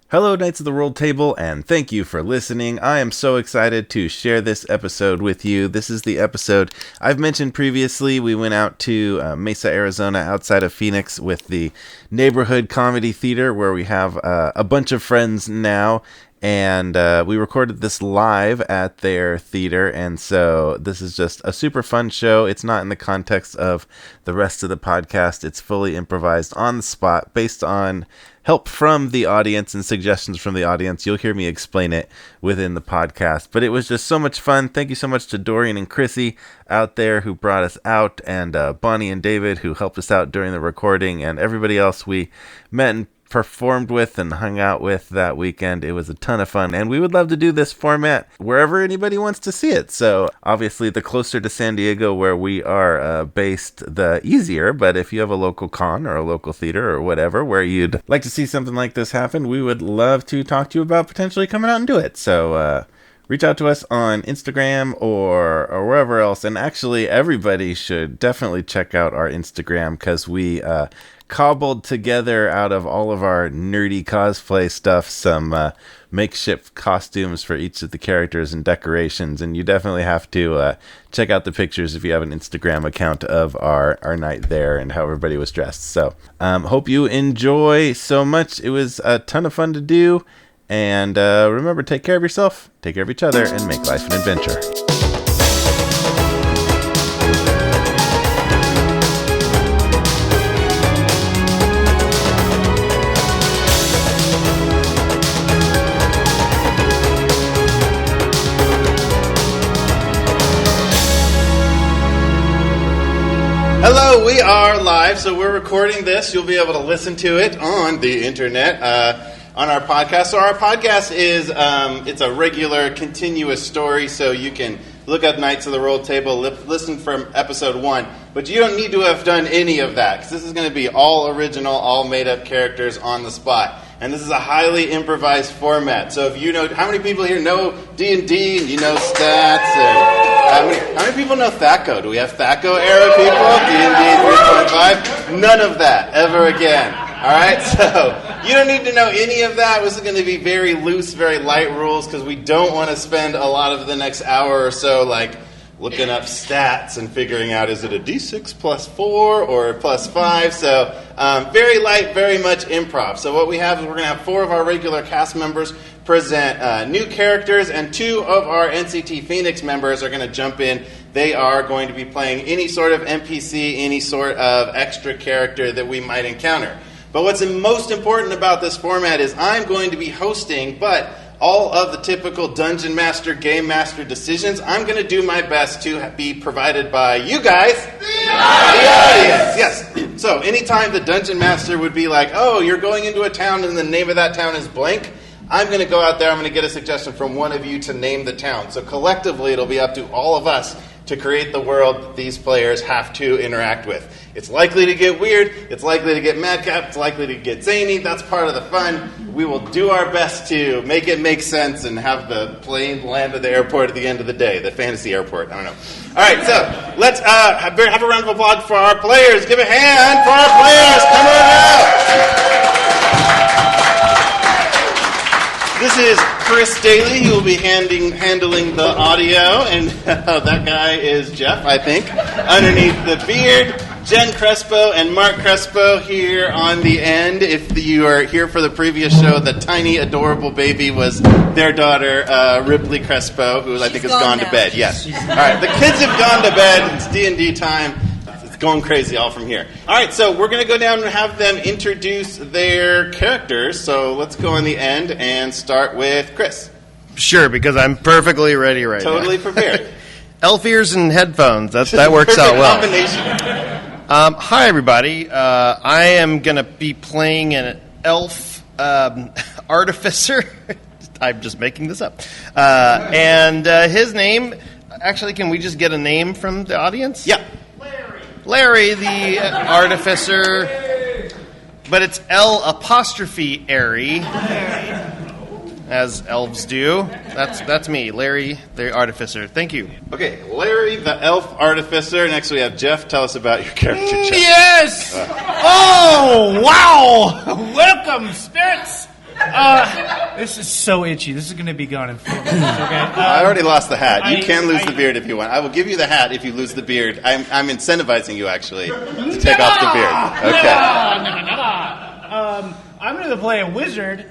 Hello, Knights of the Roll Table, and thank you for listening. I am so excited to share this episode with you. This is the episode I've mentioned previously. We went out to Mesa, Arizona, outside of Phoenix with the Neighborhood Comedy Theater, where we have a bunch of friends now. And we recorded this live at their theater, and so this is just a super fun show. It's not in the context of the rest of the podcast. It's fully improvised on the spot based on help from the audience and suggestions from the audience. You'll hear me explain it within the podcast, but it was just so much fun. Thank you so much to Dorian and Chrissy out there who brought us out, and Bonnie and David who helped us out during the recording, and everybody else we met and performed with and hung out with that weekend. It was a ton of fun, and we would love to do this format wherever anybody wants to see it. So obviously the closer to San Diego where we are based, the easier, but if you have a local con or a local theater or whatever where you'd like to see something like this happen, we would love to talk to you about potentially coming out and do it. So reach out to us on Instagram or wherever else. And actually, everybody should definitely check out our Instagram, because we cobbled together out of all of our nerdy cosplay stuff some makeshift costumes for each of the characters and decorations. And you definitely have to check out the pictures if you have an Instagram account of our night there and how everybody was dressed. So hope you enjoy so much. It was a ton of fun to do. And remember, take care of yourself, take care of each other, and make life an adventure. Hello, we are live, so we're recording this. You'll be able to listen to it on the internet. On our podcast. So our podcast is, it's a regular, continuous story, so you can look up Knights of the Roll Table, listen from episode 1, but you don't need to have done any of that, because this is going to be all original, all made-up characters on the spot. And this is a highly improvised format. So if you know, how many people here know D&D, and you know stats, and how many people know THACO? Do we have THACO era people? D&D 3.5? None of that, ever again. All right, so you don't need to know any of that. This is going to be very loose, very light rules, because we don't want to spend a lot of the next hour or so like looking up stats and figuring out, is it a D6 plus 4 or plus 5? So very light, very much improv. So what we have is we're going to have 4 of our regular cast members present new characters, and 2 of our NCT Phoenix members are going to jump in. They are going to be playing any sort of NPC, any sort of extra character that we might encounter. But what's most important about this format is I'm going to be hosting, but all of the typical Dungeon Master, Game Master decisions, I'm going to do my best to be provided by you guys, the audience. Yes. So anytime the Dungeon Master would be like, oh, you're going into a town and the name of that town is blank, I'm going to go out there, I'm going to get a suggestion from one of you to name the town. So collectively, it'll be up to all of us to create the world that these players have to interact with. It's likely to get weird, it's likely to get madcap, it's likely to get zany. That's part of the fun. We will do our best to make it make sense and have the plane land at the airport at the end of the day, the fantasy airport, I don't know. All right, so let's have a round of applause for our players. Give a hand for our players. Come on out. This is Chris Daly. He will be handling the audio, and that guy is Jeff, I think. Underneath the beard, Jen Crespo and Marc Crespo here on the end. If you are here for the previous show, the tiny, adorable baby was their daughter, Ripley Crespo, who I think has gone to bed. Yes. All right, the kids have gone to bed. It's D&D time. It's going crazy all from here. All right, so we're going to go down and have them introduce their characters. So let's go on the end and start with Chris. Sure, because I'm perfectly ready right now. Totally prepared. Elf ears and headphones. That works out well. Combination. Hi, everybody. I am going to be playing an elf artificer. I'm just making this up. And his name, actually, can we just get a name from the audience? Yeah. Larry, the artificer. But it's L''Airy, as elves do. That's me, Larry, the artificer. Thank you. Okay, Larry, the elf artificer. Next we have Jeff. Tell us about your character, Jeff. Yes! Oh, wow! Welcome, spirits! This is so itchy. This is going to be gone in 4 minutes, okay? I already lost the hat. You can lose I- the beard if you want. I will give you the hat if you lose the beard. I'm incentivizing you, actually, to take off the beard. Okay. I'm going to play a wizard.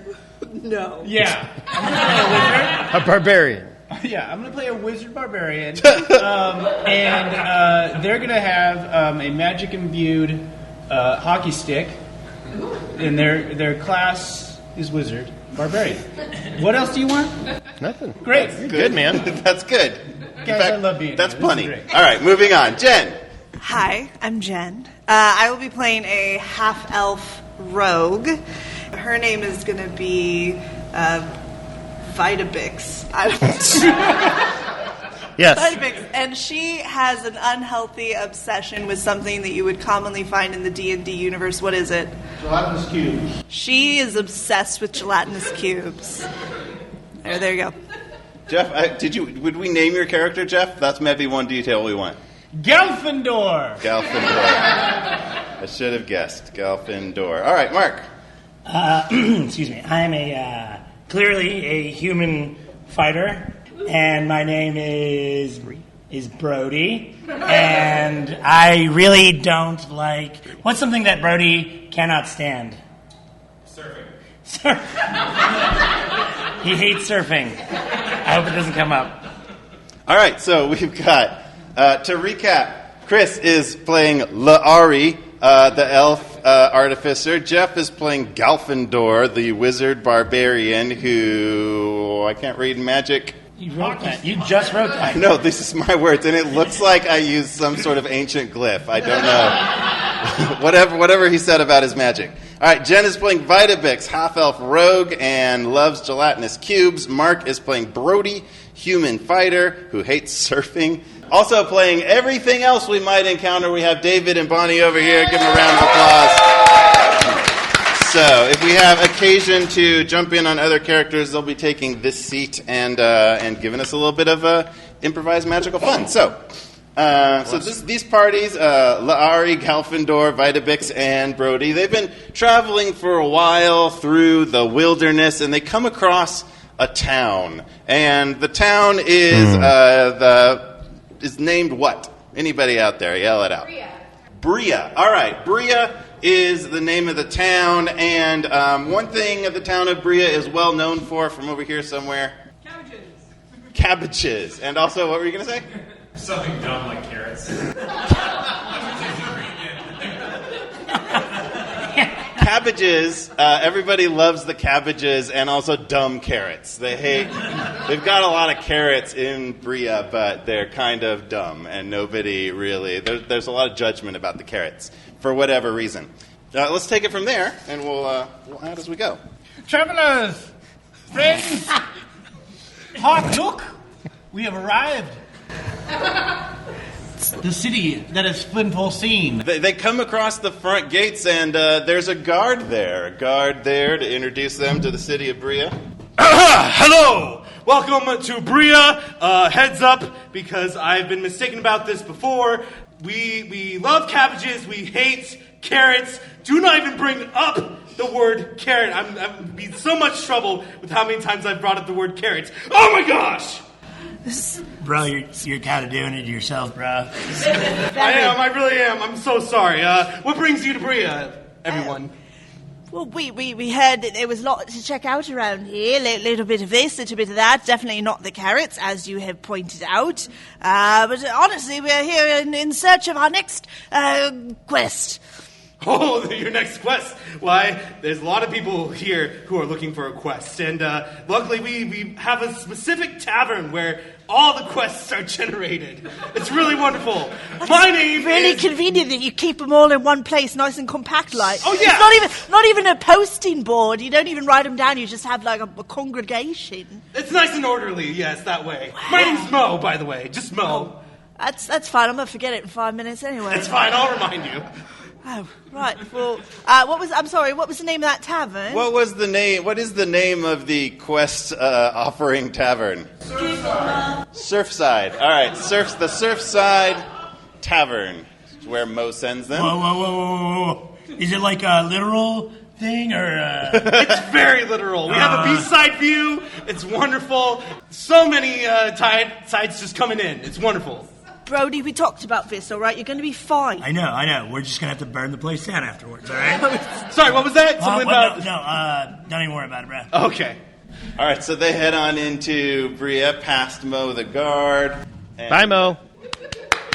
No. Yeah. I'm going to play a wizard. A barbarian. Yeah, I'm going to play a wizard barbarian. And they're going to have a magic-imbued hockey stick. And their class is wizard barbarian. What else do you want? Nothing. Great. You're good, man. That's good. Guys, I love being That's here. This is plenty. great. All right, moving on. Jen. Hi, I'm Jen. I will be playing a half-elf rogue. Her name is going to be Vitabix. Yes. Vitabix. And she has an unhealthy obsession with something that you would commonly find in the D&D universe. What is it? Gelatinous cubes. She is obsessed with gelatinous cubes. There you go. Jeff, would we name your character, Jeff? That's maybe one detail we want. Gelfindor. Galfindor. I should have guessed. Galfindor. All right, Mark. Excuse me. I'm clearly a human fighter, and my name is Brody. And I really don't like. What's something that Brody cannot stand? Surfing. He hates surfing. I hope it doesn't come up. All right, so we've got, to recap, Chris is playing La'ari, the elf artificer. Jeff is playing Galfindor, the wizard barbarian who, I can't read magic. You wrote that. You just wrote that. No, this is my words, and it looks like I used some sort of ancient glyph. I don't know. whatever he said about his magic. All right, Jen is playing Vitabix, half-elf rogue, and loves gelatinous cubes. Mark is playing Brody, human fighter, who hates surfing. Also playing everything else we might encounter, we have David and Bonnie over here. Give them a round of applause. So, if we have occasion to jump in on other characters, they'll be taking this seat and giving us a little bit of improvised magical fun. These parties, La'ari, Galfindor, Vitabix, and Brody, they've been traveling for a while through the wilderness, and they come across a town. And the town is is named what? Anybody out there? Yell it out. Bria. All right. Bria is the name of the town, and one thing the town of Bria is well known for from over here somewhere. Cabbages. And also, what were you going to say? Something dumb like carrots. Cabbages. Everybody loves the cabbages and also dumb carrots. They've got a lot of carrots in Bria, but they're kind of dumb, and nobody really. There's a lot of judgment about the carrots for whatever reason. Let's take it from there, and we'll add as we go. Travelers, friends, hark, look, we have arrived. The city that is Flintful seen. They come across the front gates, and there's a guard there to introduce them to the city of Bria. Hello! Welcome to Bria. Heads up, because I've been mistaken about this before. We love cabbages. We hate carrots. Do not even bring up the word carrot. I'm in so much trouble with how many times I've brought up the word carrots. Oh my gosh! Bro, you're kind of doing it yourself, bro. I am. I really am. I'm so sorry. What brings you to Bria, everyone? Well, we heard that there was a lot to check out around here. Little bit of this, little bit of that. Definitely not the carrots, as you have pointed out. But honestly, we're here in search of our next quest. Oh, your next quest. Why, there's a lot of people here who are looking for a quest. And luckily, we have a specific tavern where all the quests are generated. It's really wonderful. My name really is... convenient that you keep them all in one place, nice and compact like. Oh, yeah. It's not even a posting board. You don't even write them down. You just have like a congregation. It's nice and orderly, yes, that way. Wow. My name's Mo, by the way. Just Mo. Oh, that's fine. I'm going to forget it in 5 minutes anyway. It's fine. I'll remind you. Oh, right. Well, what was the name of that tavern? What is the name of the quest offering tavern? Surfside. All right, the Surfside Tavern, where Mo sends them. Whoa. Is it like a literal thing, or? It's very literal. We have a B-side view. It's wonderful. So many tides just coming in. It's wonderful. Brody, we talked about this, all right? You're going to be fine. I know. We're just going to have to burn the place down afterwards, all right? Sorry, what was that? Something about... Don't even worry about it, bro. Okay. All right, so they head on into Bria, past Mo the guard. Bye, Mo.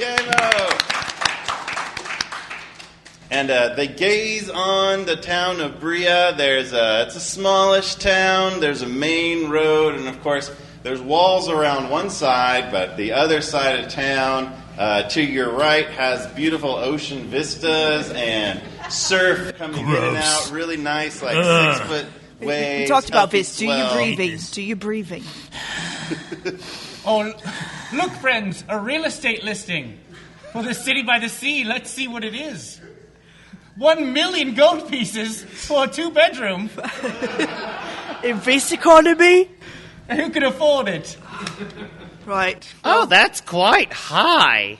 Yay, Mo! And they gaze on the town of Bria. It's a smallish town. There's a main road, and of course, there's walls around one side, but the other side of town, to your right, has beautiful ocean vistas and surf coming in and out. Really nice, like 6-foot waves. We talked about this. Do swell. you breathing? Oh, look, friends, a real estate listing for the city by the sea. Let's see what it is. 1 million gold pieces for a 2-bedroom. In this economy? Who could afford it? Right. Oh, that's quite high.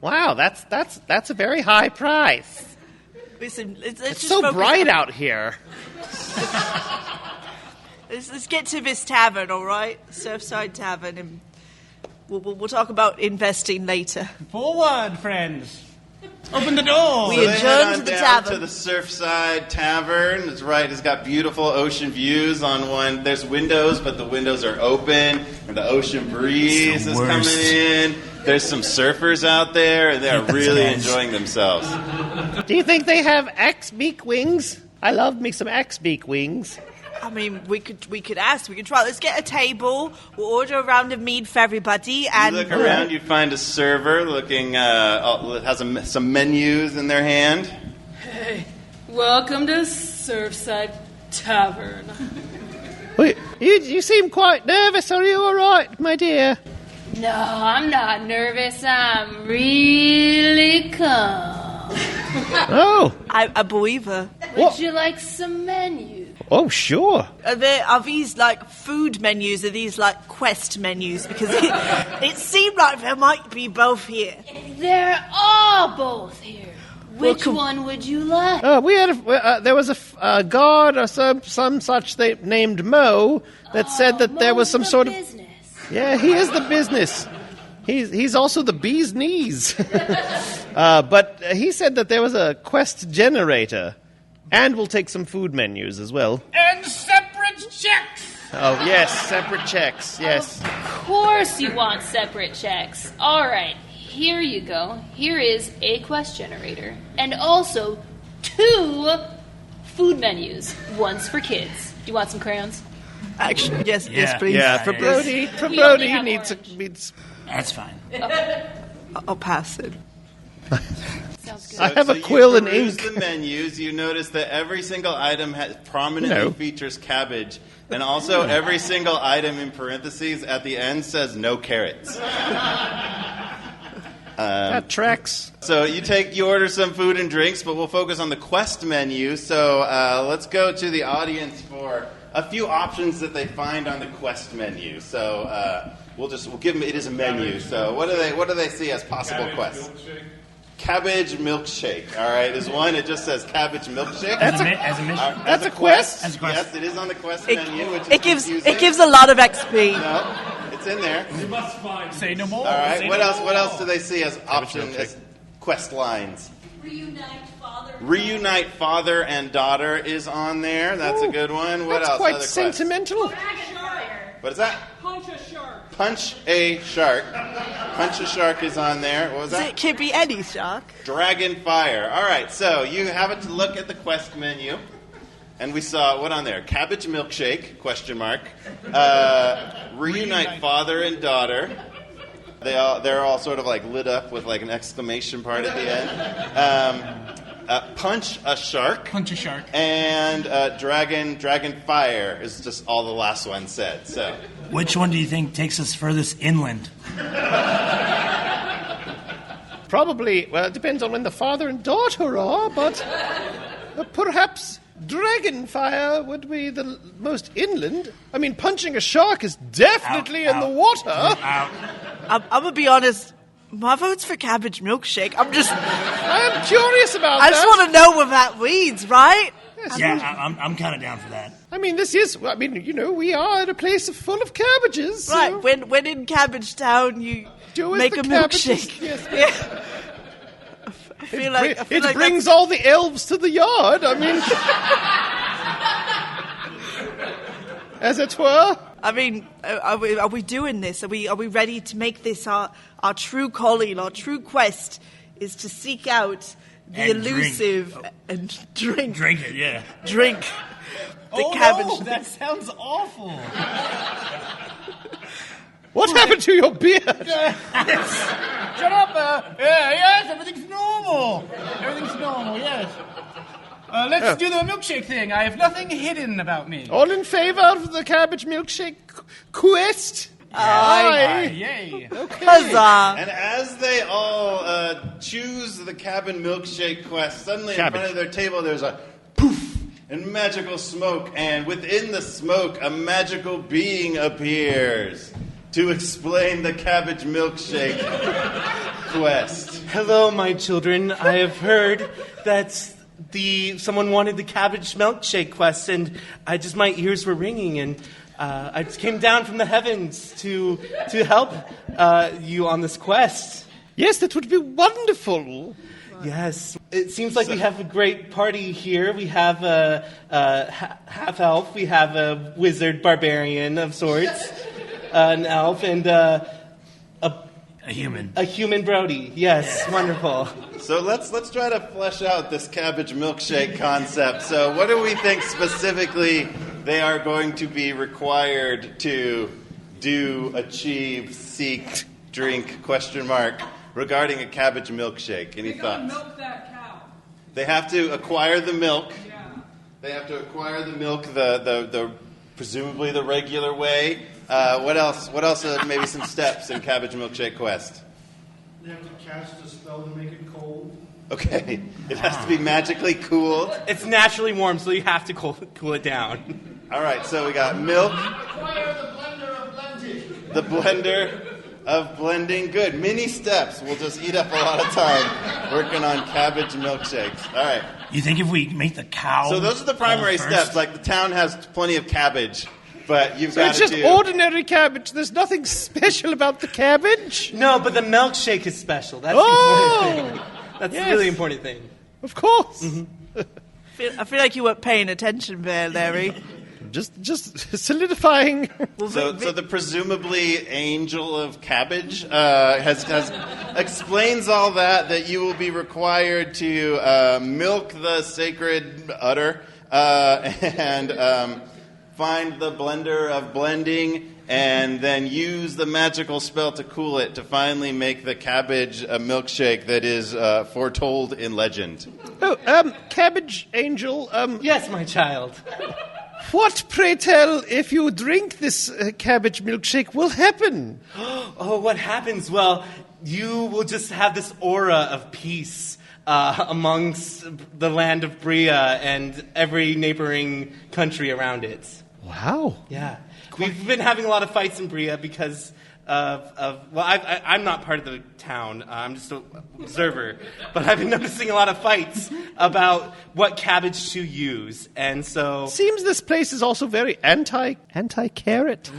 Wow, that's a very high price. Listen, let's It's just so focus bright on- out here. Let's get to this tavern, all right? Surfside Tavern, and we'll talk about investing later. Forward, friends. Open the door. We So they head adjourn on to the down tavern. to the Surfside Tavern. It's right. It's got beautiful ocean views on one. There's windows, but the windows are open, and the ocean breeze is coming in. There's some surfers out there, and they're really enjoying themselves. Do you think they have axe-beak wings? I love me some axe-beak wings. I mean, we could ask. We could try. Let's get a table. We'll order a round of mead for everybody. And You look around, you find a server looking, has some menus in their hand. Hey, welcome to Surfside Tavern. Wait, you seem quite nervous. Are you all right, my dear? No, I'm not nervous. I'm really calm. Oh. I believe her. Would you like some menus? Oh, sure. Are these like food menus? Are these like quest menus? Because it seemed like there might be both here. They're all both here. Which one would you like? We had there was a guard or some such named Mo that said that there was some Mo's sort the of. business. Yeah, he is the business. He's also the bee's knees. But he said that there was a quest generator, and we'll take some food menus as well. And separate checks. Oh yes, separate checks. Yes. Of course you want separate checks. All right, here you go. Here is a quest generator, and also 2 food menus. One's for kids. Do you want some crayons? Actually, yes, Yeah. please. Yeah, for Yes. Brody, We only have needs orange. That's fine. I'll pass it. Sounds good. I have a you quill and peruse ink. the menus. You notice that every single item prominently No. features cabbage, and also every single item in parentheses at the end says no carrots. That tracks. So you order some food and drinks, but we'll focus on the quest menu. So let's go to the audience for a few options that they find on the quest menu. So we'll give them. It is a menu. So what do they see as possible quests? Cabbage milkshake. All right, there's one. It just says cabbage milkshake. As a mission. That's a quest? As a quest. Yes, it is on the quest menu, which is It gives confusing. a lot of XP. No, it's in there. Say no more. All right. Say What no else? more. What else do they see as option as quest lines? Reunite father and daughter is on there. That's a good one. What That's else? quite Other quests? sentimental. What is that? Punch a shark. Punch a shark. Punch a shark is on there. What was that? It could be any shark. Dragon fire. All right. So you have to look at the quest menu, and we saw what on there? Cabbage milkshake? Question mark. Reunite father and daughter. They're all sort of like lit up with like an exclamation part at the end. Punch a shark. Punch a shark. And dragon fire is just all the last one said. So Which one do you think takes us furthest inland? Probably, well, it depends on when the father and daughter are, but perhaps Dragonfire would be the most inland. I mean, punching a shark is definitely in the water. I'm gonna be honest. My vote's for cabbage milkshake. I am curious about I that. just want to know where that leads, right? Yes. Yeah, I'm kind of down for that. I mean, we are at a place full of cabbages. Right, So when in Cabbage Town, you do as make the a cabbages- milkshake. Yes. Yeah. I feel like It brings all the elves to the yard. I mean, as it were. I mean, are we doing this? Are we ready to make this our true calling, our true quest is to seek out the And elusive and drink Drink it, yeah. the cabbage. No, that sounds awful. What happened to your beard? Shut up. Yes, everything's normal. Everything's normal, yes. Let's do the milkshake thing. I have nothing hidden about me. All in favor of the cabbage milkshake quest? Aye. Yay. Huzzah! And as they all choose the cabin milkshake quest, suddenly in front of their table there's a poof and magical smoke, and within the smoke a magical being appears to explain the cabbage milkshake quest. Hello, my children. I have heard that someone wanted the cabbage milkshake quest, and my ears were ringing, and I just came down from the heavens to help you on this quest. Yes, that would be wonderful. Yes, it seems like we have a great party here. We have a half elf, we have a wizard barbarian of sorts, an elf, and a human. A human Brody. Yes, wonderful. So let's try to flesh out this cabbage milkshake concept. So what do we think specifically they are going to be required to do, achieve, seek, drink, ? Regarding a cabbage milkshake? Any thoughts? Milk that cow. They have to acquire the milk. Yeah. They have to acquire the milk the presumably the regular way. What else? What else are maybe some steps in cabbage milkshake quest? They have to cast a spell to make it cold. Okay. It has to be magically cooled. It's naturally warm, so you have to cool it down. All right, so we got milk. Acquire the blender of blending. The blender of blending. Good. Mini steps. We'll just eat up a lot of time working on cabbage milkshakes. All right. You think if we make the cow... So those are the primary first? steps. Like the town has plenty of cabbage, but you've So got it's to just do... ordinary cabbage. There's nothing special about the cabbage. No, but the milkshake is special. That's Oh! the important thing. That's Yes. the really important thing. Of course. I feel like you weren't paying attention there, Larry. Just solidifying. So the presumably angel of cabbage has explains all that you will be required to milk the sacred udder and find the blender of blending and then use the magical spell to cool it to finally make the cabbage a milkshake that is foretold in legend. Oh, cabbage angel. Yes, my child. What, pray tell, if you drink this cabbage milkshake, will happen? Oh, what happens? Well, you will just have this aura of peace amongst the land of Bria and every neighboring country around it. Wow. Yeah. We've been having a lot of fights in Bria because I'm not part of the town. I'm just an observer. But I've been noticing a lot of fights about what cabbage to use. And so... Seems this place is also very anti-carrot.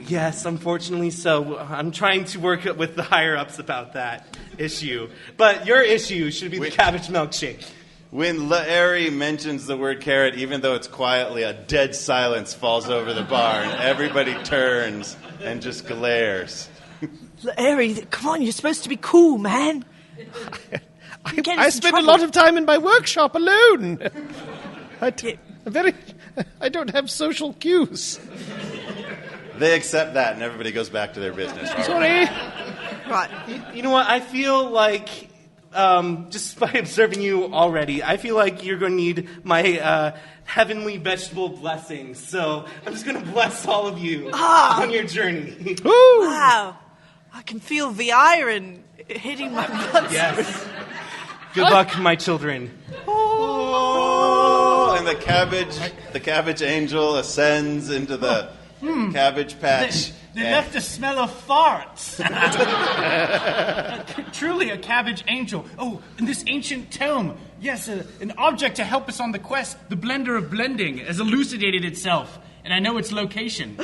Yes, unfortunately so. I'm trying to work with the higher-ups about that issue. But your issue should be the cabbage milkshake. When Larry mentions the word carrot, even though it's quietly, a dead silence falls over the bar, and everybody turns and just glares. Larry, come on, you're supposed to be cool, man. I spend a lot of time in my workshop alone. I don't have social cues. They accept that, and everybody goes back to their business. Sorry. Right. You know what? I feel like, just by observing you already, I feel like you're going to need my heavenly vegetable blessings. So I'm just going to bless all of you on your journey. Wow. I can feel the iron hitting my blood. Yes. Good luck, my children. Oh, and the cabbage angel ascends into the cabbage patch. They left a smell of farts. Truly a cabbage angel. Oh, in this ancient tome, Yes, an object to help us on the quest. The blender of blending has elucidated itself, and I know its location.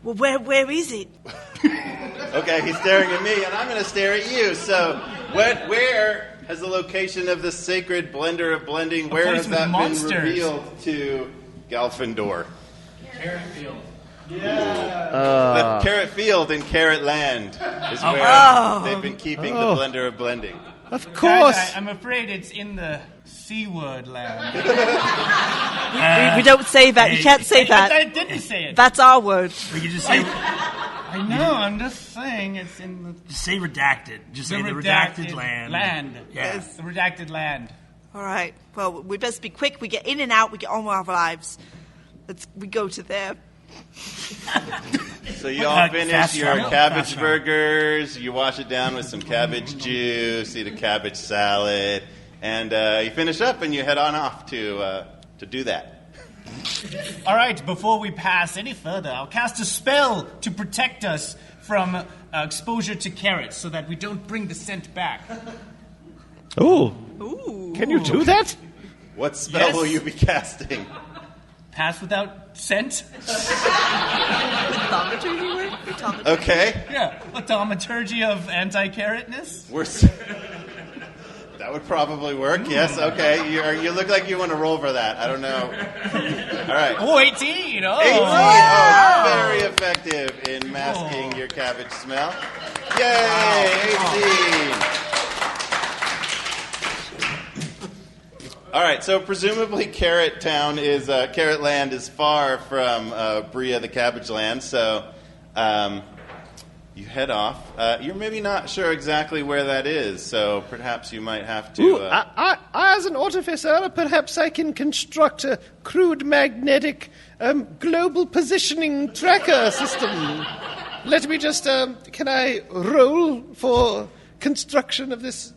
Well, where is it? Okay, he's staring at me, and I'm going to stare at you. So, where has the location of the sacred blender of blending, where has that been revealed to Galfindor? Carrot Field. The Carrot Field in Carrot Land is where they've been keeping the blender of blending. Of course. Guys, I'm afraid it's in the C-word land. We don't say that. You can't say that. I didn't say it. That's our word. We can just say, I know, I'm just saying it's in the... just say redacted. Just say the redacted land. Yes, the redacted land. All right. Well, we best be quick. We get in and out. We get on with our lives. We go to there. So you all finish your cabbage burgers, you wash it down with some cabbage juice, eat a cabbage salad, and you finish up and you head on off to do that. All right, before we pass any further, I'll cast a spell to protect us from exposure to carrots so that we don't bring the scent back. Ooh. Ooh. Can you do that? What spell will you be casting? Pass without scent? Thaumaturgy work? Okay. Yeah, a thaumaturgy of anti-carrotness? That would probably work, yes. Okay, you look like you want to roll for that. I don't know. All right. Oh, 18! Oh, 18! Oh, very effective in masking your cabbage smell. Yay! 18! All right, so presumably Carrot Land is far from Bria, the Cabbage Land, so you head off. You're maybe not sure exactly where that is, so perhaps you might have to... As an artificer, perhaps I can construct a crude magnetic global positioning tracker system. Let me just... can I roll for construction of this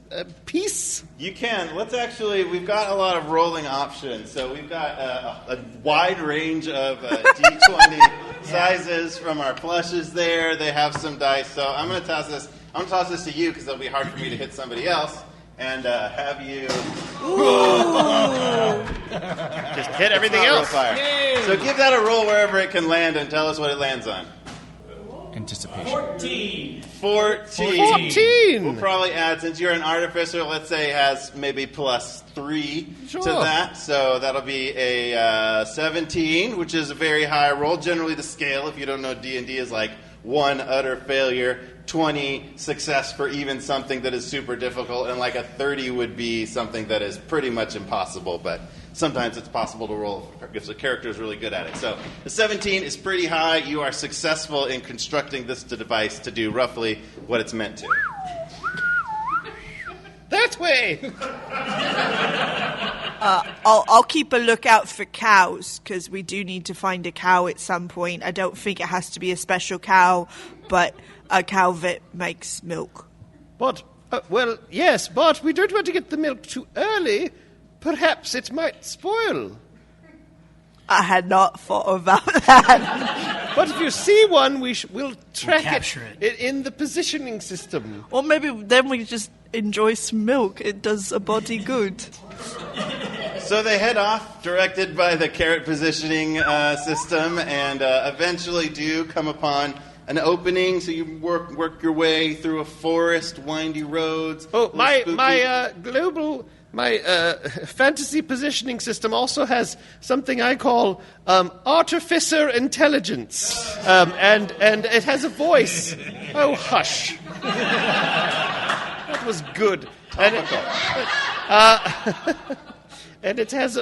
piece? You can. We've got a lot of rolling options. So we've got a wide range of D20 sizes from our plushes there. They have some dice. So I'm going to toss this. I'm going to toss this to you because it'll be hard for me to hit somebody else. And have you... Just hit everything else. So give that a roll wherever it can land and tell us what it lands on. Anticipation. 14. We'll probably add, since you're an artificer, let's say has maybe +3 to that. So that'll be a 17, which is a very high roll. Generally the scale, if you don't know D&D, is like 1 utter failure, 20 success for even something that is super difficult, and like a 30 would be something that is pretty much impossible, but sometimes it's possible to roll if the character is really good at it. So the 17 is pretty high. You are successful in constructing this device to do roughly what it's meant to. That way! I'll keep a lookout for cows, because we do need to find a cow at some point. I don't think it has to be a special cow, but a cow that makes milk. But, well, yes, but we don't want to get the milk too early. Perhaps it might spoil. I had not thought about that. But if you see one, we'll track capture it in the positioning system. Or maybe then we just enjoy some milk. It does a body good. So they head off, directed by the carrot positioning system, and eventually do come upon an opening. So you work your way through a forest, windy roads. Oh, my fantasy positioning system also has something I call artificer intelligence, and it has a voice. Oh, hush! That was good. And it has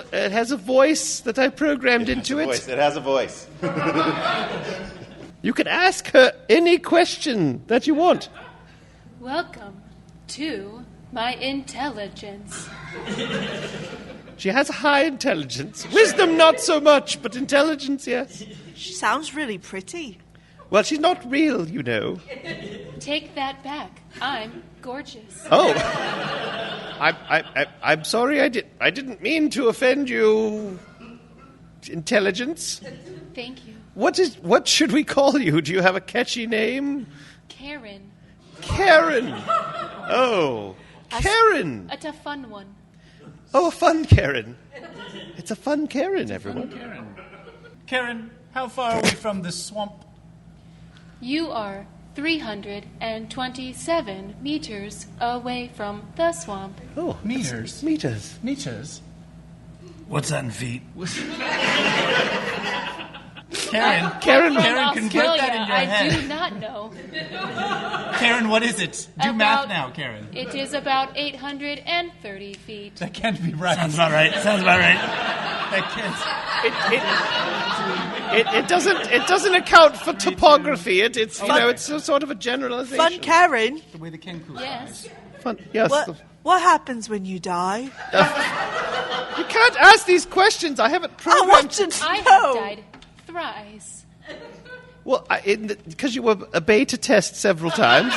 a voice that I programmed into it. It has a voice. You can ask her any question that you want. Welcome to my intelligence. She has high intelligence. Wisdom, not so much, but intelligence, yes. She sounds really pretty. Well, she's not real, you know. Take that back. I'm gorgeous. Oh. I'm sorry, I didn't mean to offend you. Intelligence. Thank you. What should we call you? Do you have a catchy name? Karen. Karen. Oh. Karen. It's a fun one. Oh, a fun Karen. It's a fun Karen, everyone. Karen, how far are we from the swamp? You are 327 meters away from the swamp. Oh, Meters. meters. Meters. What's that in feet? Karen, From can get that in your Australia, head. I do not know. Karen, what is it? Do math now, Karen. It is about 830 feet. That can't be right. Sounds about right. That can't. It doesn't account for topography. It's a sort of a generalization. Fun Karen, The way the kangaroo Yes. Fun. Yes. what happens when you die? You can't ask these questions. I haven't I programmed. want to I have know. died thrice. Well, because you were a beta test several times.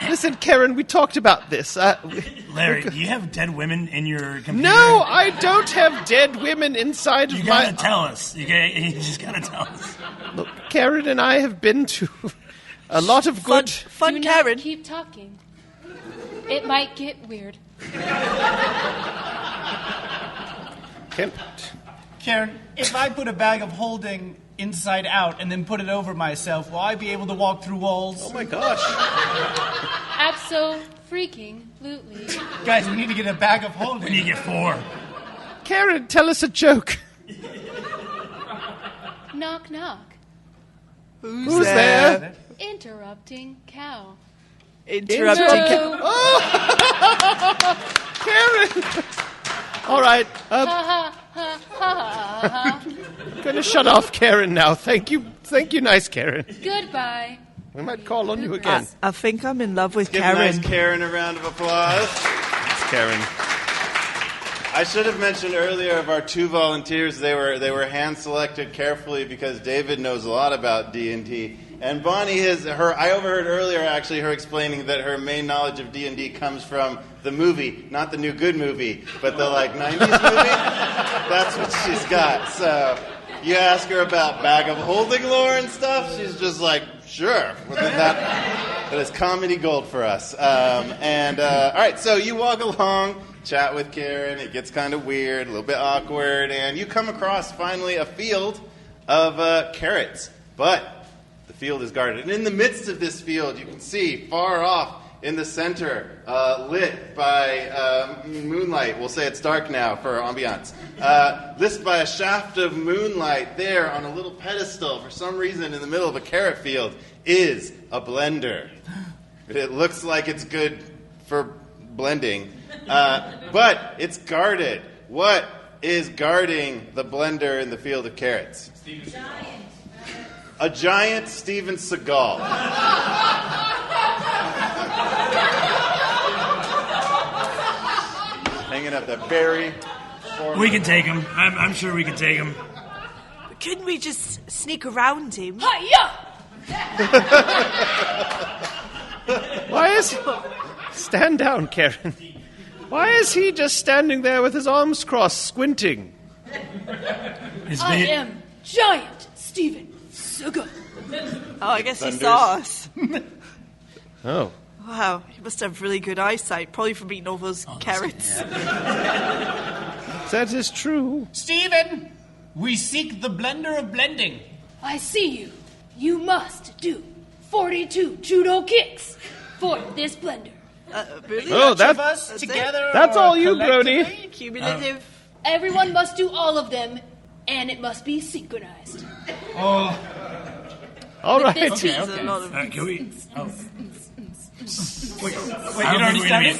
Listen, Karen, we talked about this. Larry, do you have dead women in your computer? No, I don't have dead women inside of You my... gotta tell us. You just gotta tell us. Look, Karen and I have been to a lot of good... Fun Do Karen. not keep talking. It might get weird. Karen, if I put a bag of holding inside out and then put it over myself, will I be able to walk through walls? Oh my gosh. Abso-freaking-lutely. Guys, we need to get a bag of holding. We need to get 4. Karen, tell us a joke. Knock, knock. Who's there? Interrupting cow. Interrupting. Oh! Karen! All right. Ha ha ha ha ha. I'm going to shut off Karen now. Thank you, nice Karen. Goodbye. We might call on you again. I think I'm in love with Give Karen. nice Karen a round of applause. It's Karen. I should have mentioned earlier of our 2 volunteers. They were hand selected carefully because David knows a lot about D&D. And Bonnie I overheard earlier actually her explaining that her main knowledge of D&D comes from the movie, not the new good movie, but the 90s movie. That's what she's got. So you ask her about bag of holding lore and stuff, she's just like, sure. That is comedy gold for us. All right, so you walk along, chat with Karen. It gets kind of weird, a little bit awkward, and you come across finally a field of carrots. But the field is guarded. And in the midst of this field, you can see far off in the center, lit by moonlight. We'll say it's dark now for ambiance. Lit by a shaft of moonlight there on a little pedestal, for some reason in the middle of a carrot field, is a blender. It looks like it's good for blending, but it's guarded. What is guarding the blender in the field of carrots? A giant Steven Seagal. Hanging up that very... We can take him. I'm sure we can take him. Couldn't we just sneak around him? Hi-ya! Why is... Stand down, Karen. Why is he just standing there with his arms crossed, squinting? I am giant Steven Seagal. Oh, I guess he Thunders. saw us. Oh. Wow, he must have really good eyesight, probably from eating all those carrots. That is true. Stephen, we seek the blender of blending. I see you. You must do 42 judo kicks for this blender. Really? Oh, Each of us that's together. that's or all you, collectively? Brody. Cumulative. Everyone must do all of them, and it must be synchronized. Oh, All right. This beat. There's a lot of... Can we? Oh. wait, you already started?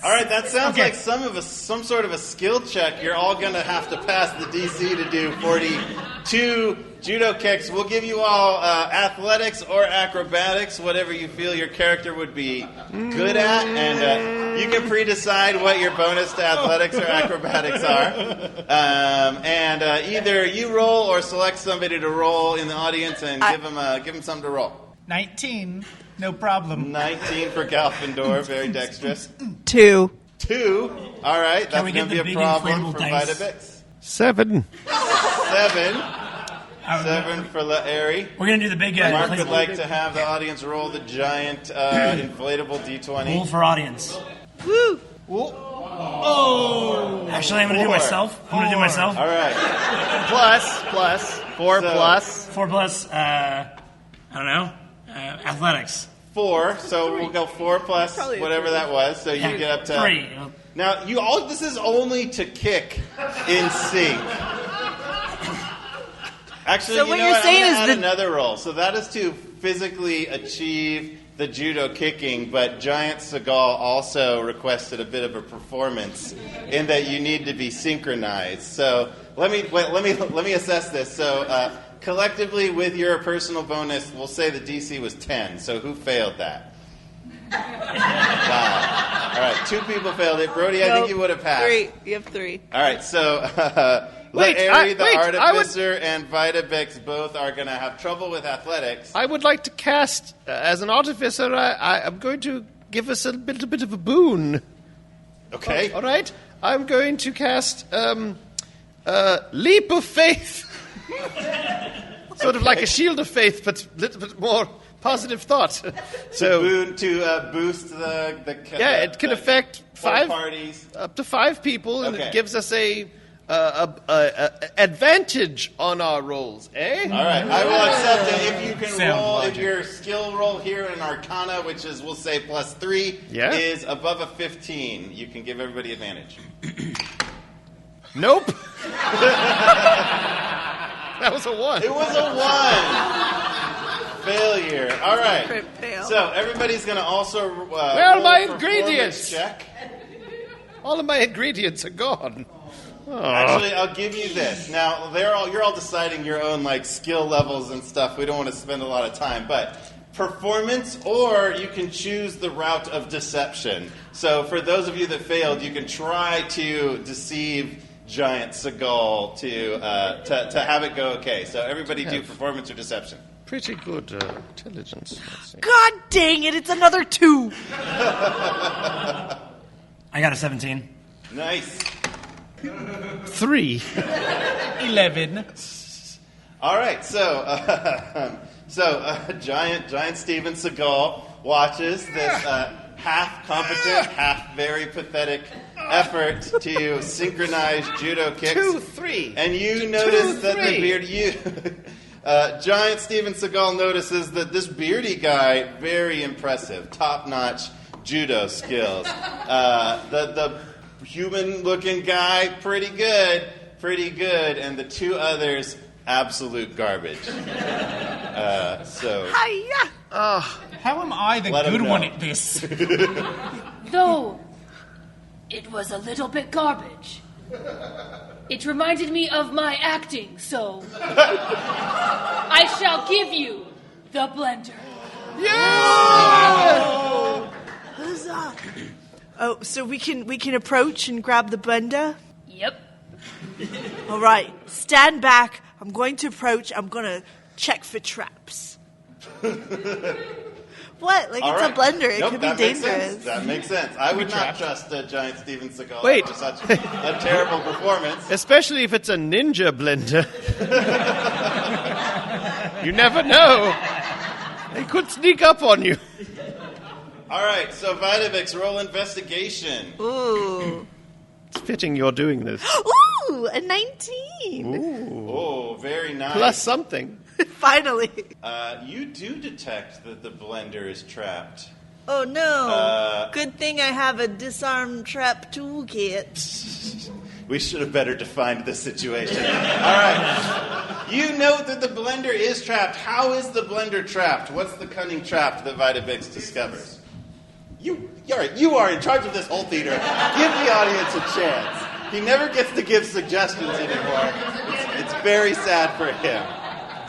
All right, that sounds Okay. like some sort of a skill check. You're all going to have to pass the DC to do 42 judo kicks. We'll give you all athletics or acrobatics, whatever you feel your character would be good at, and you can pre-decide what your bonus to athletics or acrobatics are. Either you roll or select somebody to roll in the audience and give them something to roll. 19, no problem. 19 for Galfindor, very dexterous. 2. 2, all right, that's we going get to the be a big problem inflatable for dice? Vitabix. 7. 7 for Laeri. We're gonna do the big Mark would inflatable like to have the audience roll the giant inflatable D20. roll for audience. Woo! Oh! Actually, I'm going to do myself. I'm going to do myself. All right. Plus. 4 plus. 4 plus, I don't know, athletics. 4, so we'll go 4 plus Probably a whatever 3. that was, so you get up to... 3. Now, this is only to kick in sync. Actually, So you what know you're what? saying I'm is gonna add the- another roll. So that is to physically achieve the judo kicking, but Giant Seagal also requested a bit of a performance in that you need to be synchronized. So let me assess this. So collectively, with your personal bonus, we'll say the DC was 10. So who failed that? Wow. All right, 2 people failed it. Brody, I think you would have passed. 3. You have 3. All right, so Larry, the Artificer, and Vitabix both are going to have trouble with athletics. I would like to cast, as an artificer, I'm going to give us a bit of a boon. Okay. All right? I'm going to cast Leap of Faith. Sort of like a Shield of Faith, but a little bit more positive thought. So to boost the it can affect 5 parties, up to 5 people, and Okay. it gives us a advantage on our rolls, eh? All right, I will accept it if you can Sound roll. logic. If your skill roll here in Arcana, which is we'll say +3, Yeah. is above a 15, you can give everybody advantage. Nope. That was a 1. It was a 1. Failure. All right. Crit fail. So everybody's going to also Where are roll my a ingredients? performance check. All of my ingredients are gone. Actually, I'll give you this. Now, you're all deciding your own skill levels and stuff. We don't want to spend a lot of time, but performance, or you can choose the route of deception. So, for those of you that failed, you can try to deceive Giant Seagal to have it go okay. So, everybody do performance or deception. Pretty good intelligence. Let's see. God dang it, it's another 2. I got a 17. Nice. 3. 11. All right, so Giant Steven Seagal watches this half competent, half very pathetic effort to synchronize judo kicks. 2, 3. And you notice that the 3. beard Giant Steven Seagal notices that this beardy guy, very impressive, top-notch judo skills. The human-looking guy, pretty good, and the 2 others, absolute garbage. Hiya! How am I the Let him good know. one at this? Though it was a little bit garbage. It reminded me of my acting, so I shall give you the blender. Huzzah! Oh, so we can approach and grab the blender? Yep. All right, stand back. I'm going to approach. I'm going to check for traps. What? Like, All it's right. a blender. It Nope, could be that makes dangerous. sense. That makes sense. I would not trust Giant Steven Seagal Wait. for such a terrible performance. Especially if it's a ninja blender. You never know. They could sneak up on you. All right, so Vitabix, roll investigation. Ooh. It's fitting you're doing this. Ooh, a 19. Oh, very nice. Plus something. Finally. You do detect that the blender is trapped. Oh, no. Good thing I have a disarm trap toolkit. We should have better defined this situation. All right. You know that the blender is trapped. How is the blender trapped? What's the cunning trap that Vitabix discovers? You are in charge of this whole theater. Give the audience a chance. He never gets to give suggestions anymore. It's very sad for him.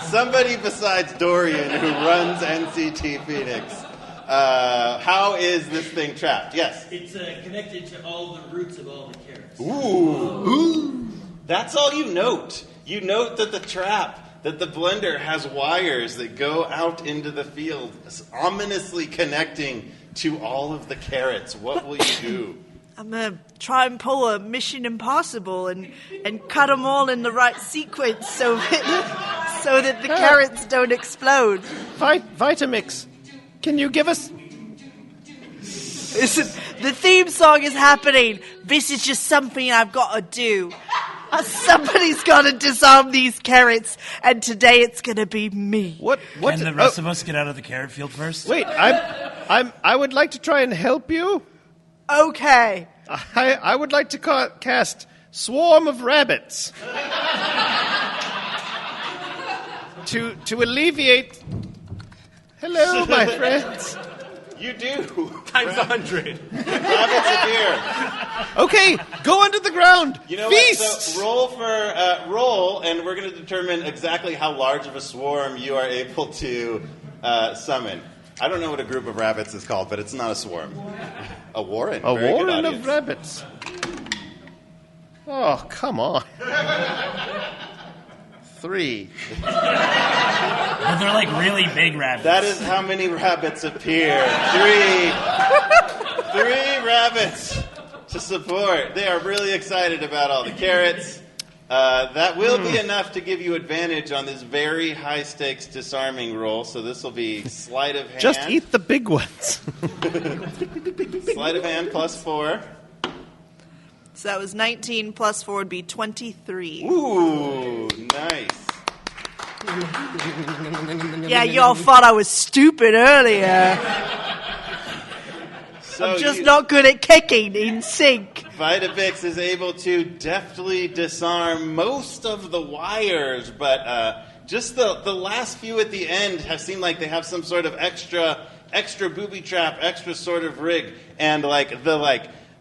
Somebody besides Dorian, who runs NCT Phoenix. How is this thing trapped? Yes. It's connected to all the roots of all the carrots. Ooh. That's all you note. You note that the trap, that the blender has wires that go out into the field, ominously connecting to all of the carrots. What will you do? I'm going to try and pull a Mission Impossible and cut them all in the right sequence so that the carrots don't explode. Vitamix, can you give us... Listen, the theme song is happening. This is just something I've got to do. Somebody's got to disarm these carrots, and today it's going to be me. What? Can the rest of us get out of the carrot field first? Wait, I would like to try and help you. Okay. I would like to cast Swarm of Rabbits to alleviate. Hello, my friends. You do. Times 100. Rabbits appear. Okay, go under the ground. You know Feast. what? So roll, and we're going to determine exactly how large of a swarm you are able to summon. I don't know what a group of rabbits is called, but it's not a swarm. A warren. A Very good warren audience. of rabbits. Oh, come on. 3. But they're like really big rabbits. That is how many rabbits appear. 3 rabbits to support. They are really excited about all the carrots. That will be enough to give you advantage on this very high-stakes disarming roll, so this will be sleight of hand. Just eat the big ones. Sleight of hand plus 4. So that was 19 plus 4 would be 23. Ooh, nice. Yeah, y'all thought I was stupid earlier. So I'm just not good at kicking in sync. Vitabix is able to deftly disarm most of the wires, but just the last few at the end have seemed like they have some sort of extra booby trap, extra sort of rig, and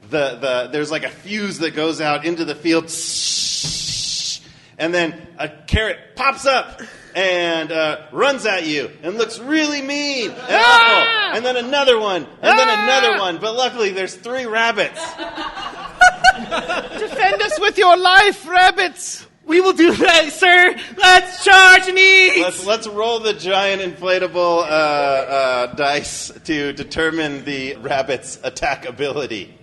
there's like a fuse that goes out into the field, and then a carrot pops up and runs at you and looks really mean and awful, and then another one, and then another one. But luckily, there's 3 rabbits. Defend us with your life, rabbits. We will do that, sir. Let's charge and eat. Let's roll the giant inflatable dice to determine the rabbit's attack ability.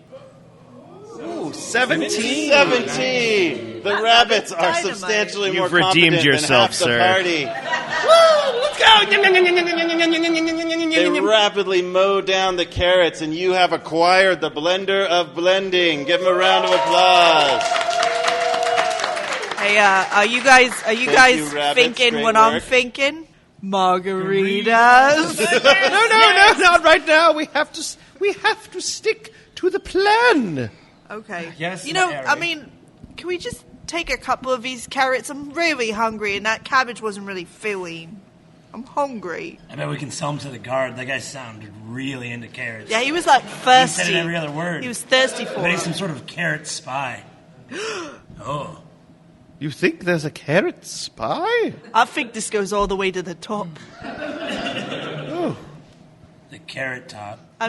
Ooh, 17. 17. The rabbits are dynamite. substantially You've more redeemed competent yourself, than half the sir. party. Let's They go. rapidly mow down the carrots, and you have acquired the blender of blending. Give them a round of applause. Hey, are you guys you, rabbits. thinking Great what I'm work. thinking? Margaritas. No, not right now. We have to stick to the plan. Okay. Yes, You know, Mary. I mean, can we just take a couple of these carrots? I'm really hungry, and that cabbage wasn't really filling. I'm hungry. I bet we can sell them to the guard. That guy sounded really into carrots. Yeah, he was like He thirsty. said it every other word. He was thirsty for I bet he's it. some sort of carrot spy. Oh. You think there's a carrot spy? I think this goes all the way to the top. Oh. The carrot top. I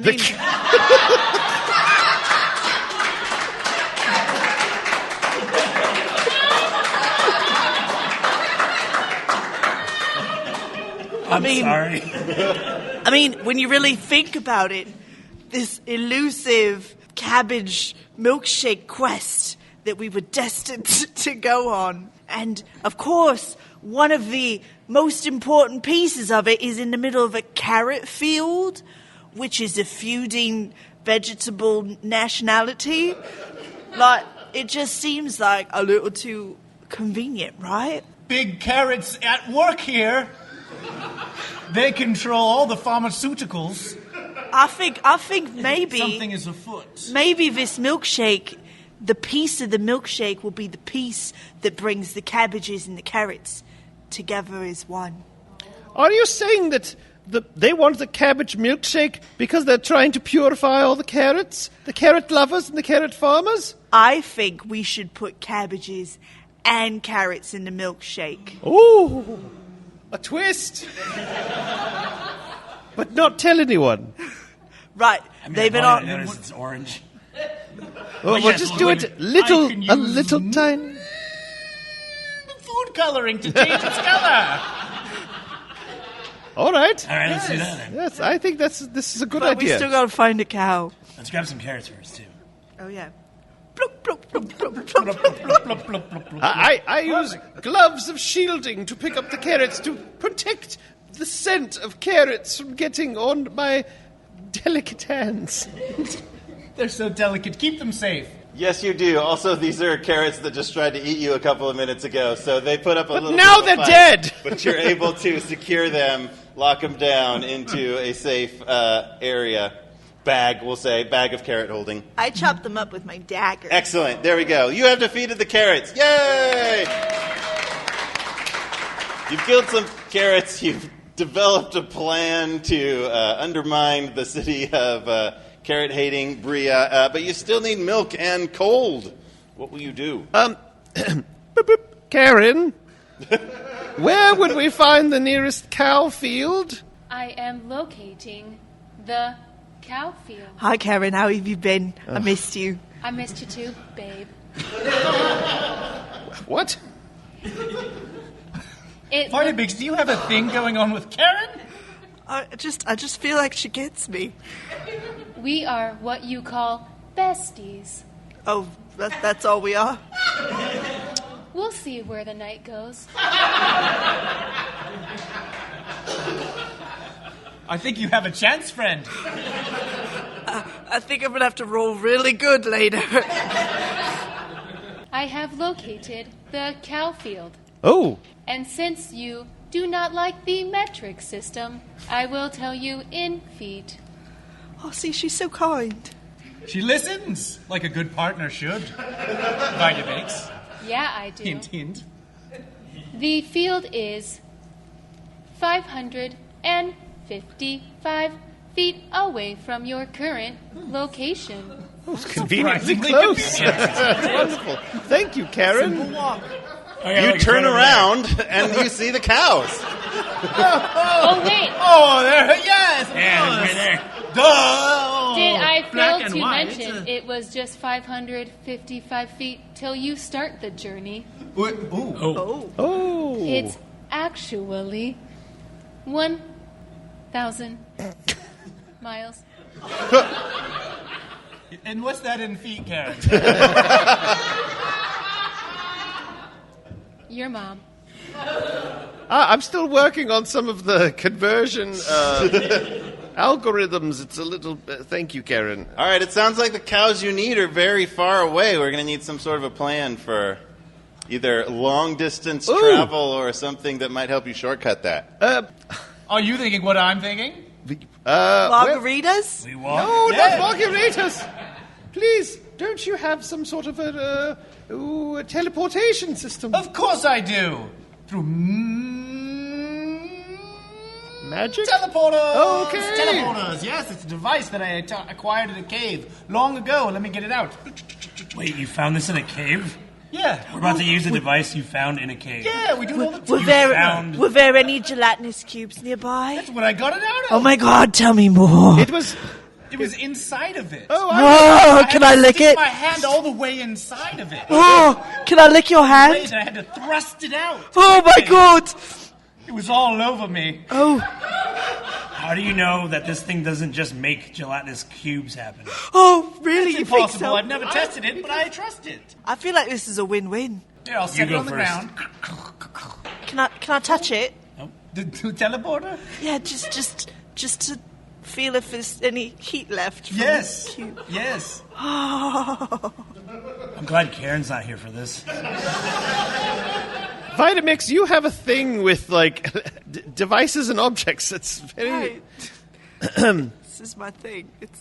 mean, Sorry. I mean, when you really think about it, this elusive cabbage milkshake quest that we were destined to go on. And, of course, one of the most important pieces of it is in the middle of a carrot field, which is a feuding vegetable nationality. Like, it just seems like a little too convenient, right? Big carrots at work here. They control all the pharmaceuticals. I think maybe Something is afoot. maybe this milkshake, the piece of the milkshake will be the piece that brings the cabbages and the carrots together as one. Are you saying that they want the cabbage milkshake because they're trying to purify all the carrots? The carrot lovers and the carrot farmers? I think we should put cabbages and carrots in the milkshake. Ooh, a twist. But not tell anyone. Right, I mean, they've been I on. noticed it's orange. We'll yes, just well, do wait, it little, I can a use little tiny. Food coloring to change its color. All right. All right, let's do that then. Yes, I think this is a good But we idea. still gotta find a cow. Let's grab some carrots first, too. Oh yeah. Plop, plop, plop, plop, plop, plop. I use gloves of shielding to pick up the carrots to protect the scent of carrots from getting on my delicate hands. They're so delicate. Keep them safe. Yes, you do. Also, these are carrots that just tried to eat you a couple of minutes ago, so they put up a little now bit of a they're fight, dead. But you're able to secure them, lock them down into a safe area. Bag, we'll say. Bag of carrot holding. I chopped them up with my dagger. Excellent. There we go. You have defeated the carrots. Yay! You've killed some carrots. You've developed a plan to undermine the city of carrot-hating Bria, but you still need milk and cold. What will you do? Karen, where would we find the nearest cow field? I am locating the cow field. Hi, Karen. How have you been? I missed you. I missed you too, babe. What? Party Biggs, do you have a thing going on with Karen? I just feel like she gets me. We are what you call besties. Oh, that's all we are? We'll see where the night goes. I think you have a chance, friend. I think I'm going to have to roll really good later. I have located the cow field. Oh. And since you do not like the metric system, I will tell you in feet. Oh, see, she's so kind. She listens, like a good partner should. Party Biggs. Yeah, I do. Hint, hint. The field is 555 feet away from your current location. Conveniently close. Wonderful. Thank you, Karen. Oh, yeah, You like turn right over around and you see the cows. Oh, wait. Oh, there, yes. there. Yeah, it's right there. Duh. Did I black fail and to white. mention it was just 555 feet till you start the journey? Ooh. Oh. It's actually 1,000 miles. And what's that in feet, Karen? Your mom. I'm still working on some of the conversion algorithms. It's a little... thank you, Karen. All right, it sounds like the cows you need are very far away. We're going to need some sort of a plan for either long-distance travel or something that might help you shortcut that. Are you thinking what I'm thinking? Margaritas? We walk. No, Yeah. not margaritas. Please, don't you have some sort of a teleportation system? Of course I do. Through Magic? teleporters. Okay. Teleporters. Yes, it's a device that I acquired in a cave long ago. Let me get it out. Wait, you found this in a cave? Yeah. We're about to use a device you found in a cave. Yeah, we do it all the Were time. were there any gelatinous cubes nearby? That's what I got it out of. Oh my god, tell me more. It was... It was inside of it. Oh, can I lick Stick it? my hand all the way inside of it. Oh, can I lick your Wait, hand? I had to thrust it out. Oh my god. It was all over me. Oh, How do you know that this thing doesn't just make gelatinous cubes happen? oh, really? It's You think impossible. so? I've never tested it, but I trust it. I feel like this is a win-win. Here, I'll set it go on the first. ground. Can I touch it? The teleporter? Yeah, just to feel if there's any heat left. From Yes. the cube. Yes. I'm glad Karen's not here for this. Vitamix, you have a thing with, like, devices and objects. It's very... Right. This is my thing. It's.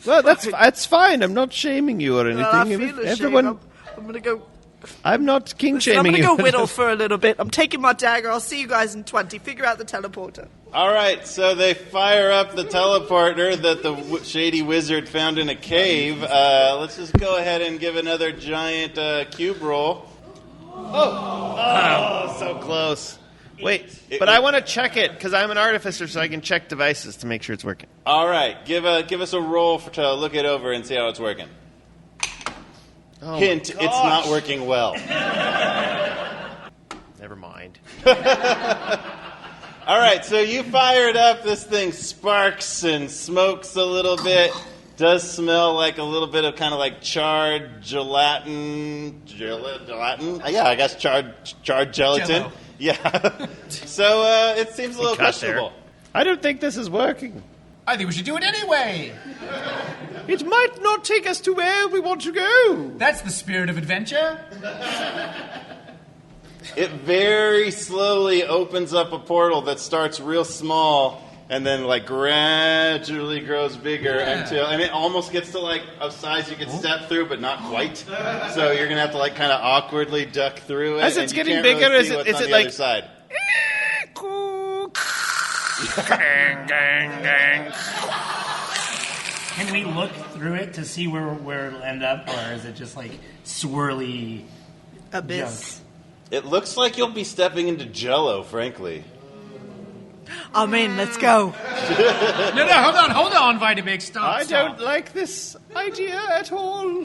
Well, that's fine. I'm not shaming you or anything. Well, I feel ashamed. Everyone... I'm gonna go. I'm not king I'm shaming gonna you. go whittle for a little bit. I'm taking my dagger. I'll see you guys in 20. Figure out the teleporter. All right, so they fire up the teleporter that the shady wizard found in a cave. Let's just go ahead and give another giant cube roll. Oh, so close. Wait, but I want to check it because I'm an artificer, so I can check devices to make sure it's working. All right, give us a roll to look it over and see how it's working. Oh Hint, it's not working well. Never mind. All right, so you fire it up. This thing sparks and smokes a little bit. Does smell like a little bit of kind of like charred gelatin. Gelatin? Yeah, I guess charred gelatin. Jell-O. Yeah. So it seems a little Got there. questionable. I don't think this is working. I think we should do it anyway. It might not take us to where we want to go. That's the spirit of adventure. It very slowly opens up a portal that starts real small and then like gradually grows bigger and it almost gets to like a size you can step through, but not quite. So you're gonna have to like kind of awkwardly duck through it. As it's getting bigger, really is it the like other side? gang, gang, gang. Can we look through it to see where it'll end up, or is it just like swirly Abyss. junk? It looks like you'll be stepping into Jell-O, frankly. I'm in. Let's go. No, hold on, Vitamix. Stop. I don't like this idea at all.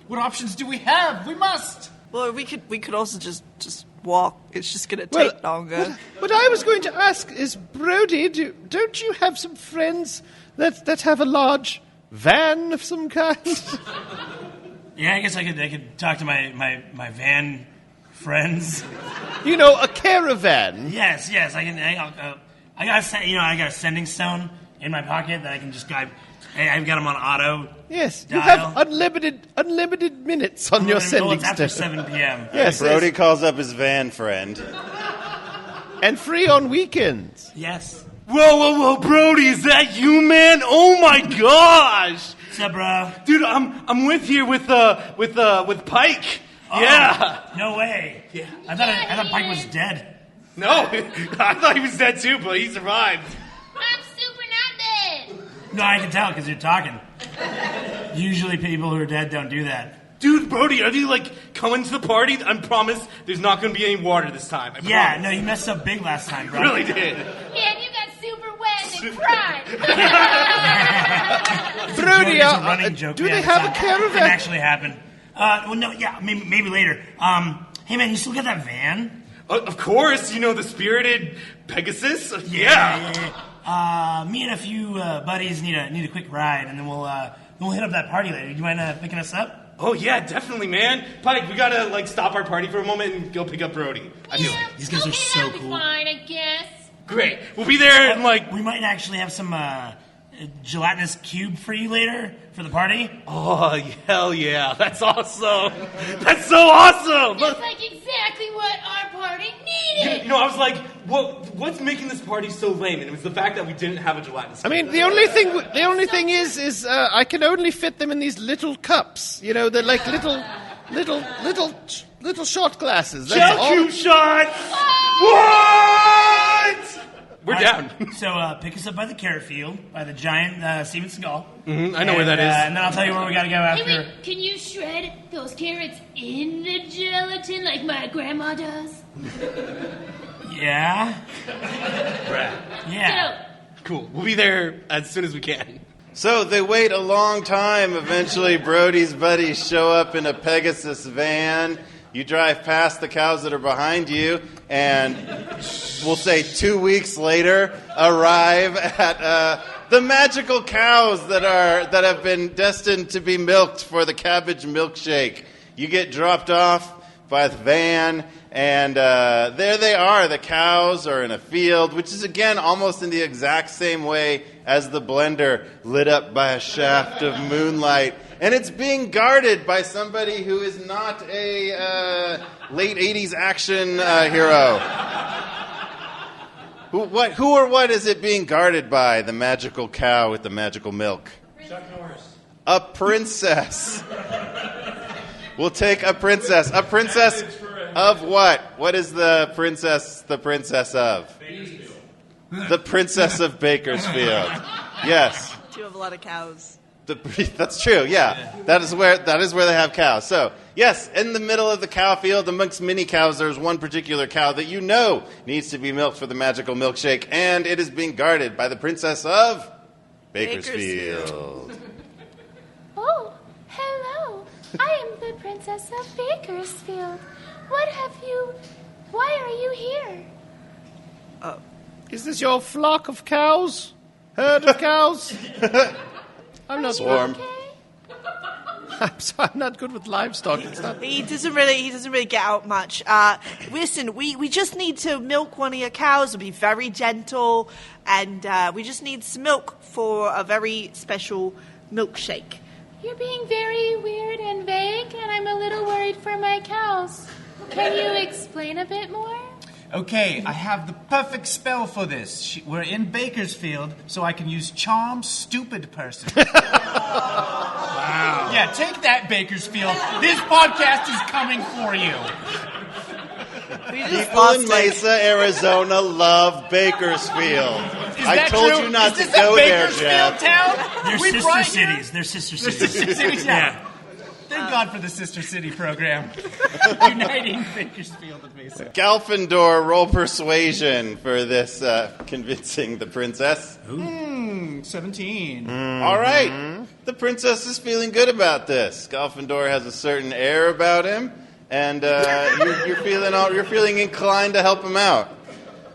What options do we have? We must. Well, we could also just walk. It's just going to take longer. What I was going to ask is, Brody, don't you have some friends that have a large van of some kind? Yeah, I guess I could talk to my van friends. You know, a caravan. Yes, I can. I got a sending stone in my pocket that I can just I've got them on auto. Yes, dial. you have unlimited minutes on your sending It's after stone. 7 p.m. Yes, Brody calls up his van friend. and free on weekends. Yes. Whoa, Brody, is that you, man? Oh my gosh! What's up, bro? Dude, I'm with here with Pike. Oh, Yeah. No way. Yeah. I thought Pike was dead. No, I thought he was dead too, but he survived. I'm super not dead. No, I can tell because you're talking. Usually people who are dead don't do that. Dude, Brody, are they like coming to the party? I promise there's not going to be any water this time. I Yeah, promise. no, you messed up big last time, bro. Really did. Yeah, you got super wet and cried. Brody, It's a running joke. do we they had have a this time. Didn't caravan? actually happen. Well, no, yeah, maybe later. Hey, man, you still got that van? Of course, you know the spirited Pegasus. Yeah. Me and a few buddies need a quick ride, and then we'll hit up that party later. Do you mind picking us up? Oh yeah, definitely, man. Pike, we gotta stop our party for a moment and go pick up Brody. I do. These guys are so that'll be cool. fine, I guess. Great. We'll be there in We might actually have some gelatinous cube for you later for the party. Oh hell yeah! That's awesome. That's so awesome. That's like exactly what our party needed. You know, I was like, what's making this party so lame? And it was the fact that we didn't have a gelatinous. I mean, the only thing is I can only fit them in these little cups. You know, they're like little shot glasses. That's all. Cube shots. What? We're down. So pick us up by the carrot field, by the giant Steven Seagal. I know where that is. And then I'll tell you where we gotta go after. Hey, wait, can you shred those carrots in the gelatin like my grandma does? Yeah. Yeah. Cool. We'll be there as soon as we can. So they wait a long time. Eventually, Brody's buddies show up in a Pegasus van. You drive past the cows that are behind you, and we'll say 2 weeks later, arrive at the magical cows that have been destined to be milked for the cabbage milkshake. You get dropped off by the van, and there they are. The cows are in a field, which is, again, almost in the exact same way as the blender, lit up by a shaft of moonlight. And it's being guarded by somebody who is not a late 80s action hero. Who or what is it being guarded by, the magical cow with the magical milk? Chuck Norris. A princess. We'll take a princess. A princess of what? What is the princess of? Bakersfield. The princess of Bakersfield. Yes. Do have a lot of cows. That's true, yeah. That is where they have cows. So, yes, in the middle of the cow field, amongst many cows, there's one particular cow that you know needs to be milked for the magical milkshake, and it is being guarded by the princess of Bakersfield. Oh, hello. I am the Princess of Bakersfield. Why are you here? Is this your flock of cows? Herd of cows? I'm not Swarm. Okay. I'm not good with livestock. It's not. He doesn't really get out much. Listen, we just need to milk one of your cows. It'll be very gentle, and we just need some milk for a very special milkshake. You're being very weird and vague, and I'm a little worried for my cows. Can you explain a bit more? Okay, I have the perfect spell for this. We're in Bakersfield, so I can use charm stupid person. Wow. Yeah, take that, Bakersfield. This podcast is coming for you. People in Mesa, Arizona love Bakersfield. I told you not to go there, Jeff. Town? They're sister cities. They're sister cities. Yeah. Thank God for the Sister City program. Uniting Bakersfield and Mesa. Galfindor, roll persuasion for this convincing the princess. 17. All right. The princess is feeling good about this. Galfindor has a certain air about him, and you're feeling inclined to help him out.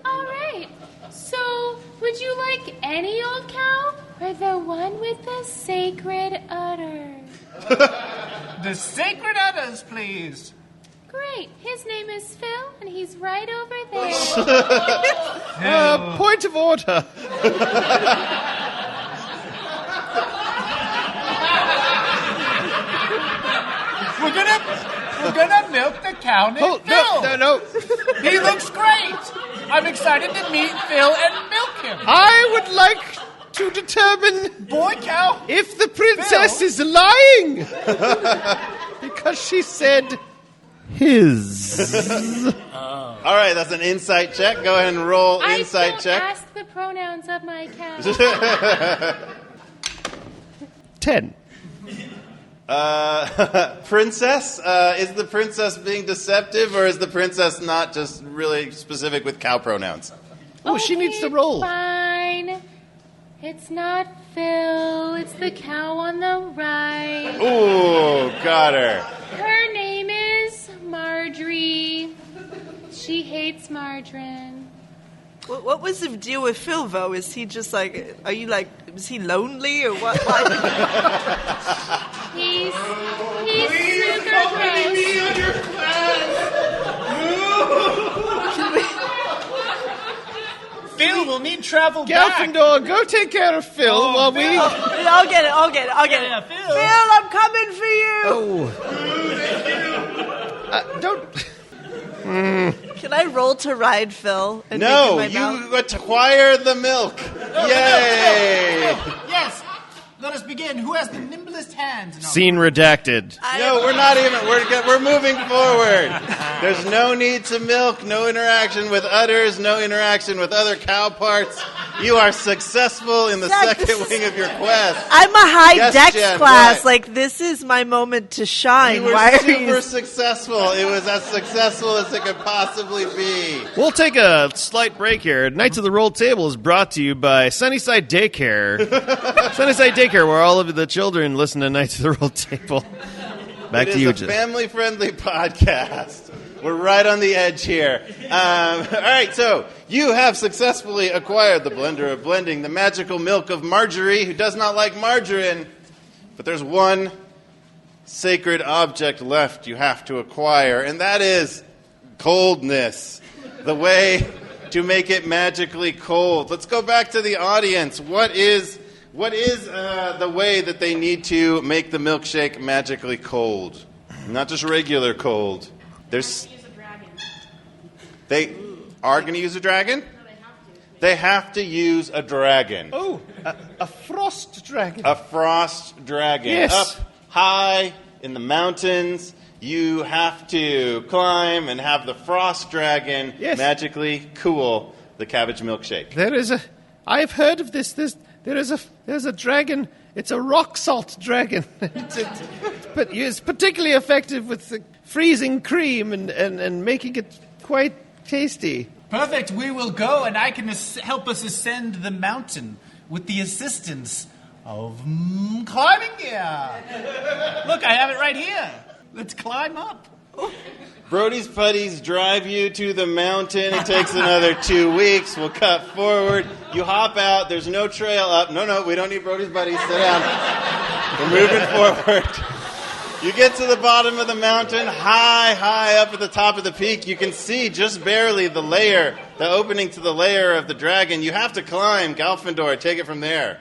All right. So, would you like any old cow or the one with the sacred udder? The sacred udders, please. Great. His name is Phil, and he's right over there. Point of order. We're gonna milk the cow named Phil. No. He looks great. I'm excited to meet Phil and milk him. I would like to determine boy cow if the princess is lying because she said his. All right, that's an insight check. Go ahead and roll insight check. Ask the pronouns of my cow. 10. Princess, is the princess being deceptive, or is the princess not just really specific with cow pronouns? Oh, she needs to roll. Fine. It's not Phil. It's the cow on the right. Ooh, got her. Her name is Marjorie. She hates margarine. What was the deal with Phil, though? Is he just like, is he lonely or what? He's super gross. Phil will need travel Galfindor, go take care of Phil while we... I'll get it. Yeah, Phil. Phil, I'm coming for you. Don't... Can I roll to ride Phil? And No, make it my mouth? you acquire the milk. Yay! Yes. Let us begin. Who has the nimblest hands? Scene redacted. No, we're not even. We're moving forward. There's no need to milk, no interaction with udders, no interaction with other cow parts. You are successful in the second wing of your quest. I'm a high dex Jen, class. what? Like, this is my moment to shine. You were Why are super you... successful. It was as successful as it could possibly be. We'll take a slight break here. Knights of the Roll Table is brought to you by Sunnyside Daycare. Sunnyside Daycare, where all of the children listen to Knights of the Roll Table. Back to you, It's a family-friendly podcast. We're right on the edge here. All right, so you have successfully acquired the blender of blending, the magical milk of Marjorie, who does not like margarine. But there's one sacred object left you have to acquire, and that is coldness. The way to make it magically cold. Let's go back to the audience. What is the way that they need to make the milkshake magically cold? Not just regular cold. They are going to use a dragon? They have to use a dragon. Oh, a frost dragon. A frost dragon. Yes. Up high in the mountains, you have to climb and have the frost dragon magically cool the cabbage milkshake. I've heard of this. There's a dragon. It's a rock salt dragon. But it's particularly effective with the freezing cream and making it quite tasty. Perfect. We will go, and I can help us ascend the mountain with the assistance of climbing gear. Look, I have it right here. Let's climb up. Brody's putties drive you to the mountain. It takes another 2 weeks. We'll cut forward. You hop out. There's no trail up. No, we don't need Brody's buddies. Sit down. We're moving forward. You get to the bottom of the mountain, high up at the top of the peak. You can see just barely the opening to the lair of the dragon. You have to climb. Galfandor, take it from there.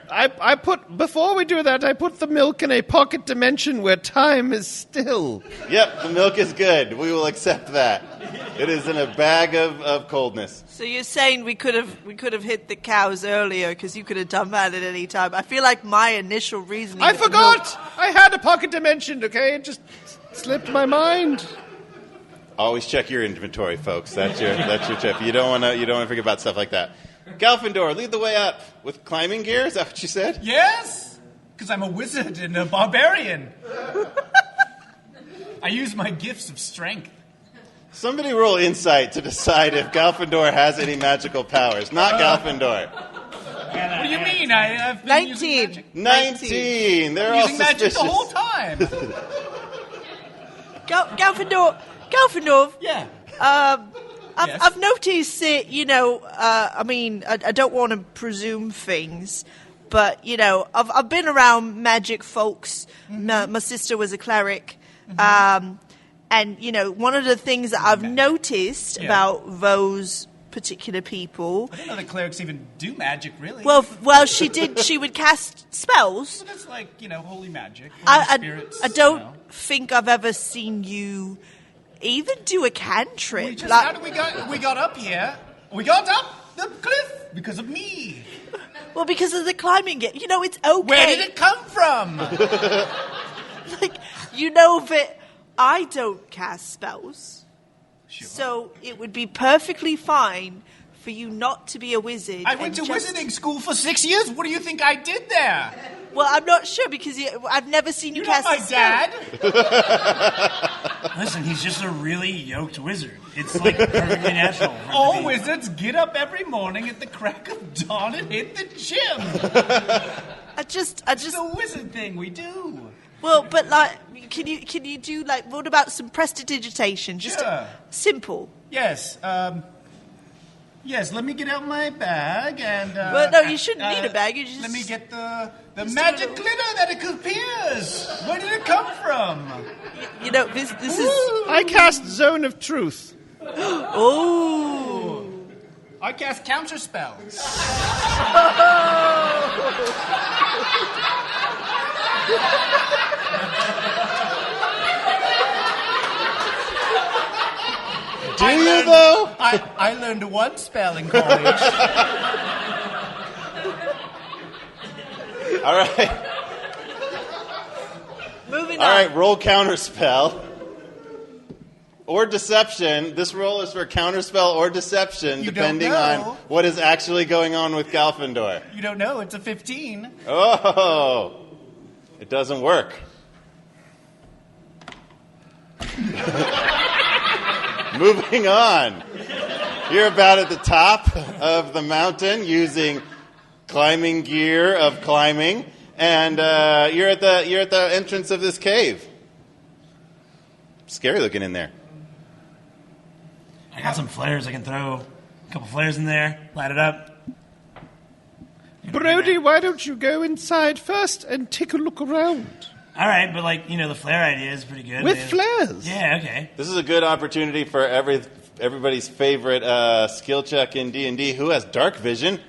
Before we do that, I put the milk in a pocket dimension where time is still. Yep, the milk is good. We will accept that. It is in a bag of coldness. So you're saying we could have hit the cows earlier because you could have done that at any time. I feel like my initial reasoning. I forgot! I had a pocket dimension, okay? It just slipped my mind. Always check your inventory, folks. That's your tip. You don't want to forget about stuff like that. Galfandor, lead the way up with climbing gear. Is that what you said? Yes, because I'm a wizard and a barbarian. I use my gifts of strength. Somebody roll insight to decide if Galfandor has any magical powers. Not Galfandor. What do you mean? I've been 19. They're all using magic suspicious. the whole time. Galfandor. Yeah. I've noticed that, I don't want to presume things, but, I've been around magic folks. Mm-hmm. My sister was a cleric. Mm-hmm. And, one of the things that I've noticed about those particular people... I didn't know that clerics even do magic, really. Well, she did. She would cast spells. Well, that's like, holy magic. Spirits, I don't think I've ever seen you even do a cantrip. How did we got up here? We got up the cliff because of me. Well, because of the climbing gear. It's okay. Where did it come from? that I don't cast spells. Sure. So it would be perfectly fine for you not to be a wizard. I went to wizarding school for 6 years. What do you think I did there? Well, I'm not sure because I've never seen you cast a spell. You're not my dad. Listen, he's just a really yoked wizard. It's like perfectly natural. All wizards get up every morning at the crack of dawn and hit the gym. It's a wizard thing we do. Well, but can you do what about some prestidigitation? Just simple. Yes. Yes. Let me get out my bag and. Well, no, you shouldn't need a bag. You just let me get the magic glitter that appears. Where did it come from? This is. I cast Zone of Truth. Oh. I cast counter spells. Do you, though? I learned one spell in college. All right. Moving on. All right, roll counterspell. Or deception. This roll is for counterspell or deception, depending on what is actually going on with Galfandor. You don't know. It's a 15. Oh. It doesn't work. Moving on. You're about at the top of the mountain using climbing gear of climbing, and you're at the entrance of this cave. Scary looking in there. I got some flares I can throw. A couple flares in there, light it up. Brody, why don't you go inside first and take a look around? All right, but the flare idea is pretty good. With flares? Yeah, okay. This is a good opportunity for everybody's favorite skill check in D&D. Who has dark vision?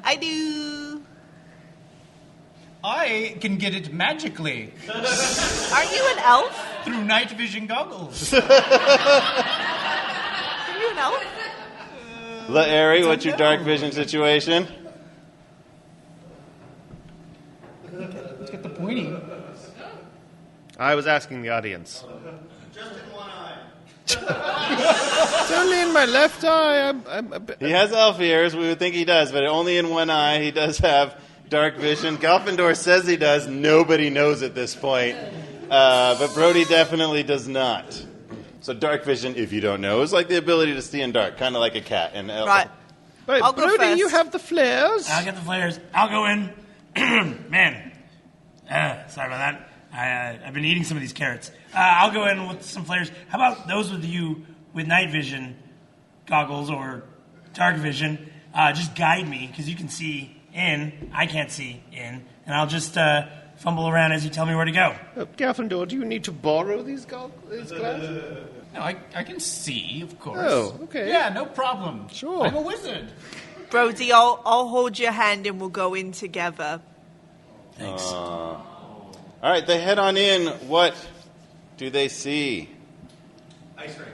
I do. I can get it magically. Aren't you an elf? Through night vision goggles. Are you an elf? La'Ari, what's your dark vision situation? Let's get the pointy. I was asking the audience. Just in one eye. It's only in my left eye. I'm a bit... He has elf ears. We would think he does, but only in one eye. He does have dark vision. Galfandor says he does. Nobody knows at this point. But Brody definitely does not. So dark vision, if you don't know, is like the ability to see in dark, kind of like a cat. Right. Right, I'll go Brody, first. you have the flares. I'll get the flares. I'll go in. Man. Sorry about that. I've been eating some of these carrots. I'll go in with some flares. How about those with you with night vision goggles or dark vision? Just guide me, because you can see in. I can't see in. And I'll just fumble around as you tell me where to go. Gryffindor, do you need to borrow these glasses? No, I can see, of course. Oh, okay. Yeah, no problem. Sure. I'm a wizard. Brody, I'll hold your hand and we'll go in together. Thanks. All right, they head on in. What do they see? Ice rink.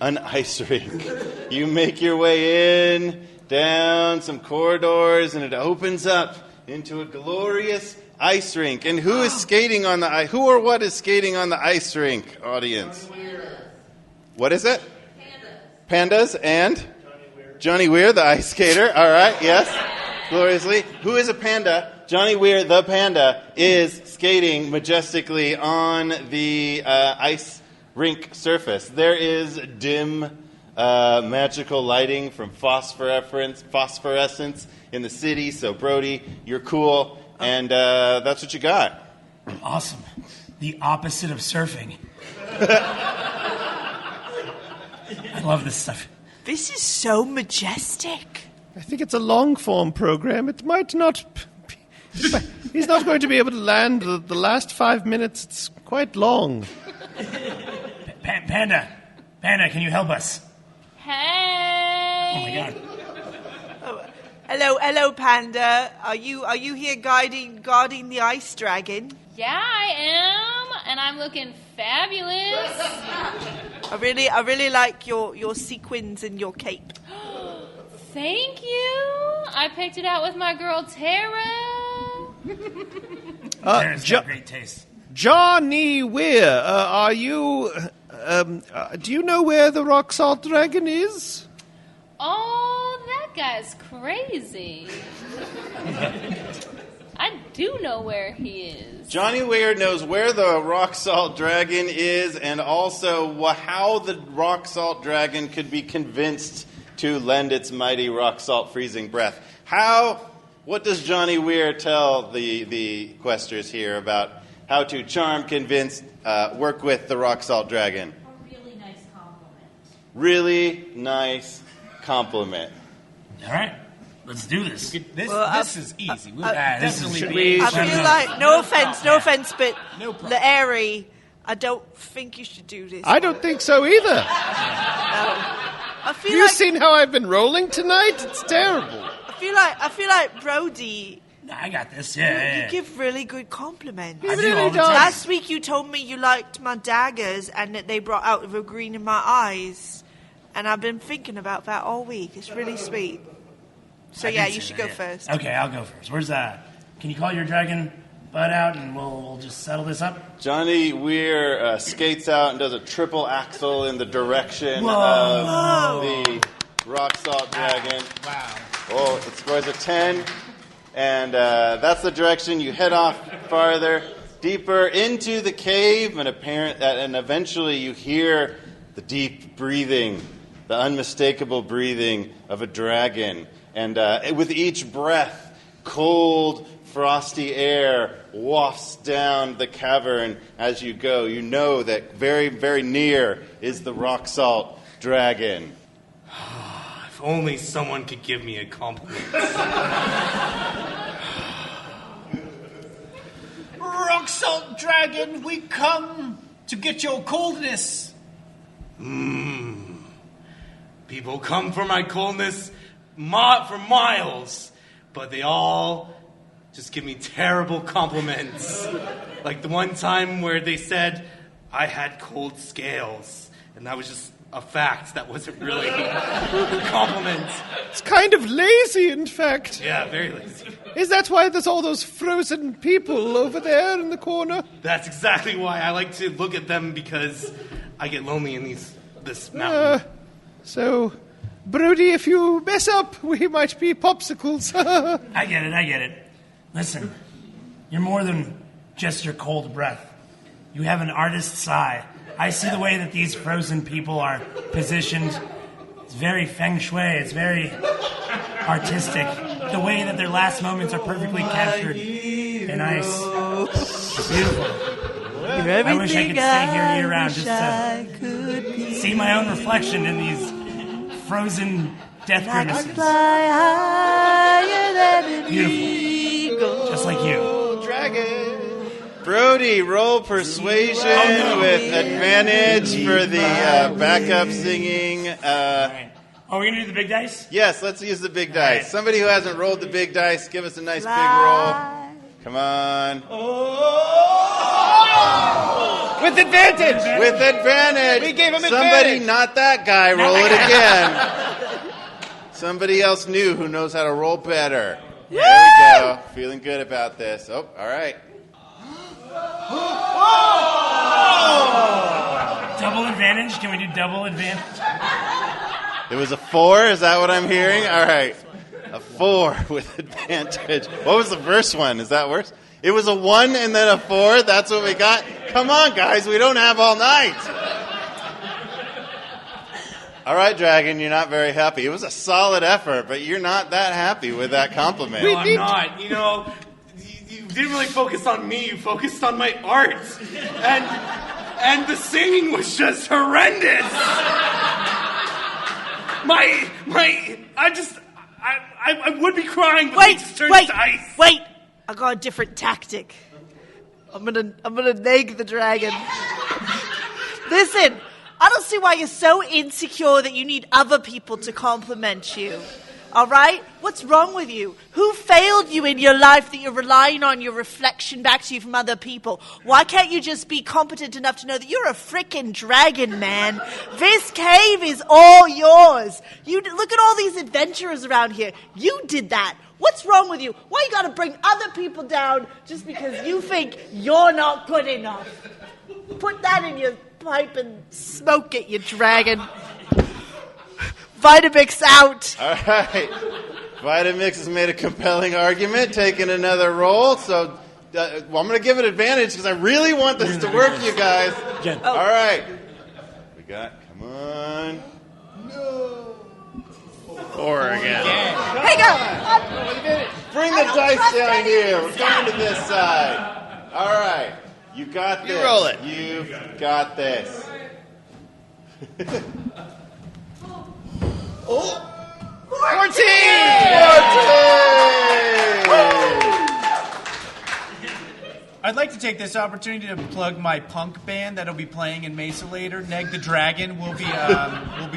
An ice rink. You make your way in, down some corridors, and it opens up into a glorious ice rink. And who is skating on the ice? Who or what is skating on the ice rink, audience? What is it? Pandas and? Johnny Weir, the ice skater. All right, yes. Gloriously. Who is a panda? Johnny Weir, the panda, is skating majestically on the ice rink surface. There is dim magical lighting from phosphorescence in the city. So, Brody, you're cool, and that's what you got. Awesome. The opposite of surfing. I love this stuff. This is so majestic. I think it's a long-form program. It might not... He's not going to be able to land the last 5 minutes. It's quite long. Panda, can you help us? Hey! Oh my God. Hello, Panda. Are you here guarding the ice dragon? Yeah, I am, and I'm looking fabulous. I really like your sequins and your cape. Thank you. I picked it out with my girl Tara. Tara's got great taste. Johnny Weir, are you... do you know where the rock salt dragon is? Oh, that guy's crazy. I do know where he is. Johnny Weir knows where the rock salt dragon is, and also how the rock salt dragon could be convinced to lend its mighty rock salt freezing breath. What does Johnny Weir tell the questers here about how to charm, convince, work with the rock salt dragon? A really nice compliment. Really nice compliment. All right, let's do this. This is easy. We'll this definitely is- be... I feel like, no offense, but Larry, I don't think you should do this. I don't think so either. No. I feel Have you like seen how I've been rolling tonight? It's terrible. I feel like Brody. I got this. Yeah. You give really good compliments. I do all the time. Last week you told me you liked my daggers and that they brought out the green in my eyes, and I've been thinking about that all week. It's really sweet. So I did you say should that, go yeah. first. Okay, I'll go first. Where's that? Can you call your dragon bud out and we'll just settle this up? Johnny Weir skates out and does a triple axel in the direction Whoa. of the rock salt dragon. Wow. Oh, it scores a 10. And that's the direction you head off farther, deeper into the cave, and eventually you hear the deep breathing, the unmistakable breathing of a dragon. And with each breath, cold, frosty air wafts down the cavern as you go. You know that very, very near is the rock salt dragon. If only someone could give me a compliment. Rock salt dragon, we come to get your coldness. People come for my coldness for miles, but they all just give me terrible compliments. Like the one time where they said I had cold scales, and that was just a fact. That wasn't really a compliment. It's kind of lazy, in fact. Yeah, very lazy. Is that why there's all those frozen people over there in the corner? That's exactly why I like to look at them, because I get lonely in this mountain. So, Brody, if you mess up, we might be popsicles. I get it. Listen, you're more than just your cold breath. You have an artist's eye. I see the way that these frozen people are positioned. It's very feng shui. It's very artistic. The way that their last moments are perfectly captured in ice. It's beautiful. I wish I could stay here year-round just to see my own reflection in these frozen death grimaces. Beautiful. Just like you. dragon. Brody, roll persuasion with advantage for the backup singing. Are we going to do the big dice? Yes, let's use the big dice. Right. Somebody who hasn't rolled the big dice, give us a nice big roll. Come on. With advantage. With advantage. We gave him Somebody, advantage. not that guy, roll it again. Somebody else new who knows how to roll better. There we go. Feeling good about this. Oh, all right. Double advantage? Can we do double advantage? It was a 4, is that what I'm hearing? All right. A 4 with advantage. What was the first one? Is that worse? It was a 1 and then a 4? That's what we got? Come on, guys. We don't have all night. All right, Dragon, you're not very happy. It was a solid effort, but you're not that happy with that compliment. No, I'm not. You know, you didn't really focus on me. You focused on my art. And the singing was just horrendous. I would be crying, but it just turns to ice. Wait! I got a different tactic. I'm gonna nag the dragon. Listen, I don't see why you're so insecure that you need other people to compliment you. All right? What's wrong with you? Who failed you in your life that you're relying on your reflection back to you from other people? Why can't you just be competent enough to know that you're a frickin' dragon, man? This cave is all yours. Look at all these adventurers around here. You did that. What's wrong with you? Why you gotta bring other people down just because you think you're not good enough? Put that in your pipe and smoke it, you dragon. Vitamix out. All right. Vitamix has made a compelling argument, taking another roll. So I'm going to give it advantage because I really want this to work, you guys. All right. We got, come on. No. 4 again. Hey, go. Bring the dice down here. We're going to this side. All right. You got this. You roll it. You've got this. 14! I'd like to take this opportunity to plug my punk band that'll be playing in Mesa later. Neg the Dragon will be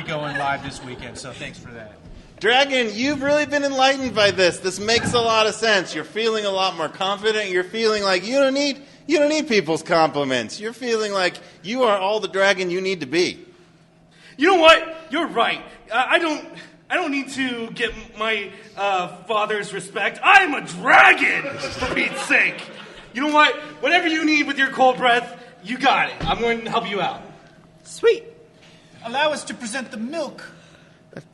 going live this weekend, so thanks for that. Dragon, you've really been enlightened by this. This makes a lot of sense. You're feeling a lot more confident. You're feeling like you don't need people's compliments. You're feeling like you are all the dragon you need to be. You know what? You're right. I don't need to get my father's respect. I'm a dragon, for Pete's sake. You know what? Whatever you need with your cold breath, you got it. I'm going to help you out. Sweet. Allow us to present the milk.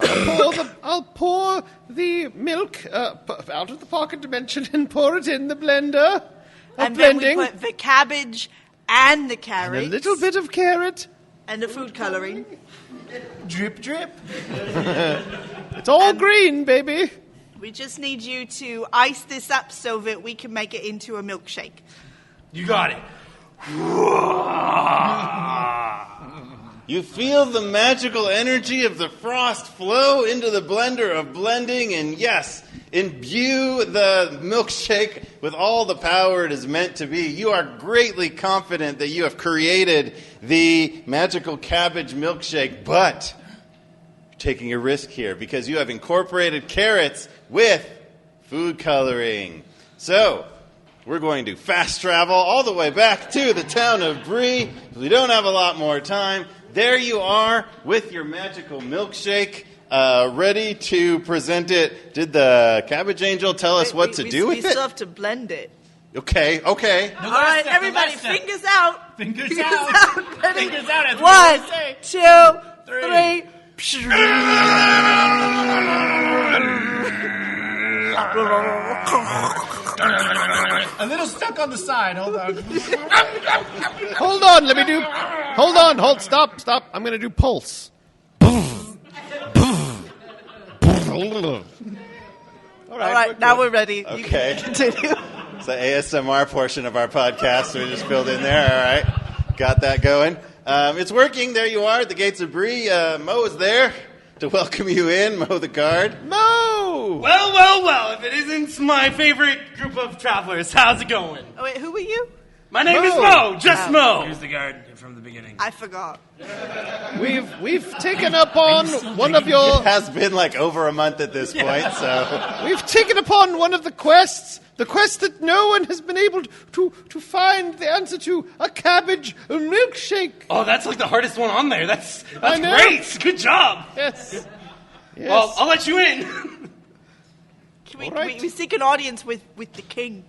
I'll pour the milk out of the pocket dimension and pour it in the blender. And blending. then we put the cabbage and the carrots. And a little bit of carrot. And the food coloring. Drip, drip. It's all green, baby. We just need you to ice this up so that we can make it into a milkshake. You got it. You feel the magical energy of the frost flow into the blender of blending, and yes, imbue the milkshake with all the power it is meant to be. You are greatly confident that you have created the magical cabbage milkshake, but you're taking a risk here because you have incorporated carrots with food coloring. So, we're going to fast travel all the way back to the town of Bree. We don't have a lot more time. There you are with your magical milkshake, ready to present it. Did the cabbage angel tell us what to do with it? We still have to blend it. Okay. All right, everybody, fingers out. Fingers out. Ready? Fingers out. As we 1, always say. 2, 3. A little stuck on the side. Hold on. Hold on, let me do... Hold on, stop. I'm going to do pulse. All right, now we're ready. Okay. You can continue. It's the ASMR portion of our podcast we just filled in there. All right. Got that going. It's working. There you are at the gates of Bree. Mo is there to welcome you in. Mo the guard. Mo! Mo! Well, if it isn't my favorite group of travelers, how's it going? Oh, wait, who are you? My name is Mo, just Mo. Here's the guard from the beginning. I forgot. We've taken upon one of your... It has been like over a month at this point, so... We've taken upon one of the quests that no one has been able to find the answer to, a cabbage milkshake. Oh, that's like the hardest one on there. That's I know. great. Good job. Yes. Well, I'll let you in. We seek an audience with the king.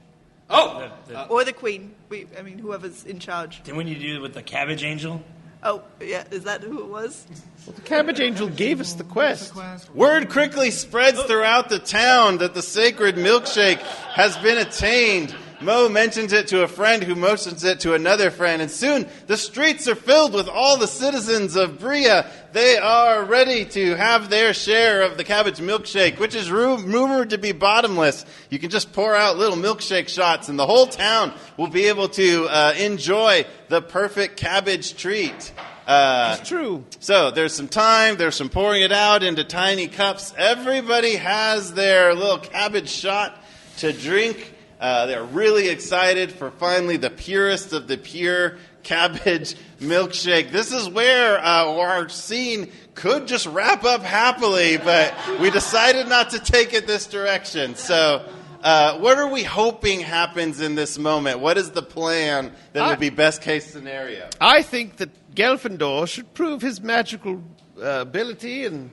Oh. Or the queen. Whoever's in charge. Then when you do it with the cabbage angel? Oh, yeah, is that who it was? Well, the cabbage angel gave us the quest. Word quickly spreads throughout the town that the sacred milkshake has been attained. Mo mentions it to a friend who mentions it to another friend, and soon the streets are filled with all the citizens of Bria. They are ready to have their share of the cabbage milkshake, which is rumored to be bottomless. You can just pour out little milkshake shots, and the whole town will be able to enjoy the perfect cabbage treat. It's true. So there's some time, there's some pouring it out into tiny cups. Everybody has their little cabbage shot to drink. They're really excited for finally the purest of the pure cabbage milkshake. This is where our scene could just wrap up happily, but we decided not to take it this direction. So what are we hoping happens in this moment? What is the plan that would be best case scenario? I think that Gelfindor should prove his magical ability and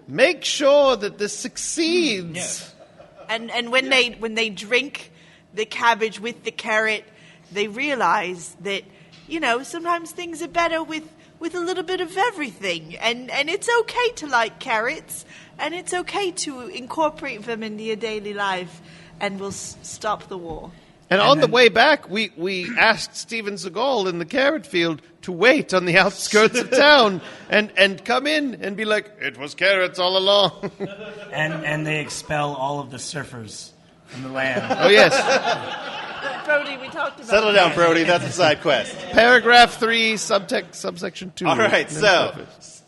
make sure that this succeeds. Yes. And when they drink the cabbage with the carrot, they realize that, sometimes things are better with a little bit of everything. And it's okay to like carrots, and it's okay to incorporate them into your daily life, and we'll stop the war. And on the way back, we asked Steven Seagal in the carrot field to wait on the outskirts of town and come in and be like, it was carrots all along. And they expel all of the surfers from the land. Oh, yes. Brody, we talked about Settle down, Brody. That's a side quest. Paragraph 3, subsection 2. All right, so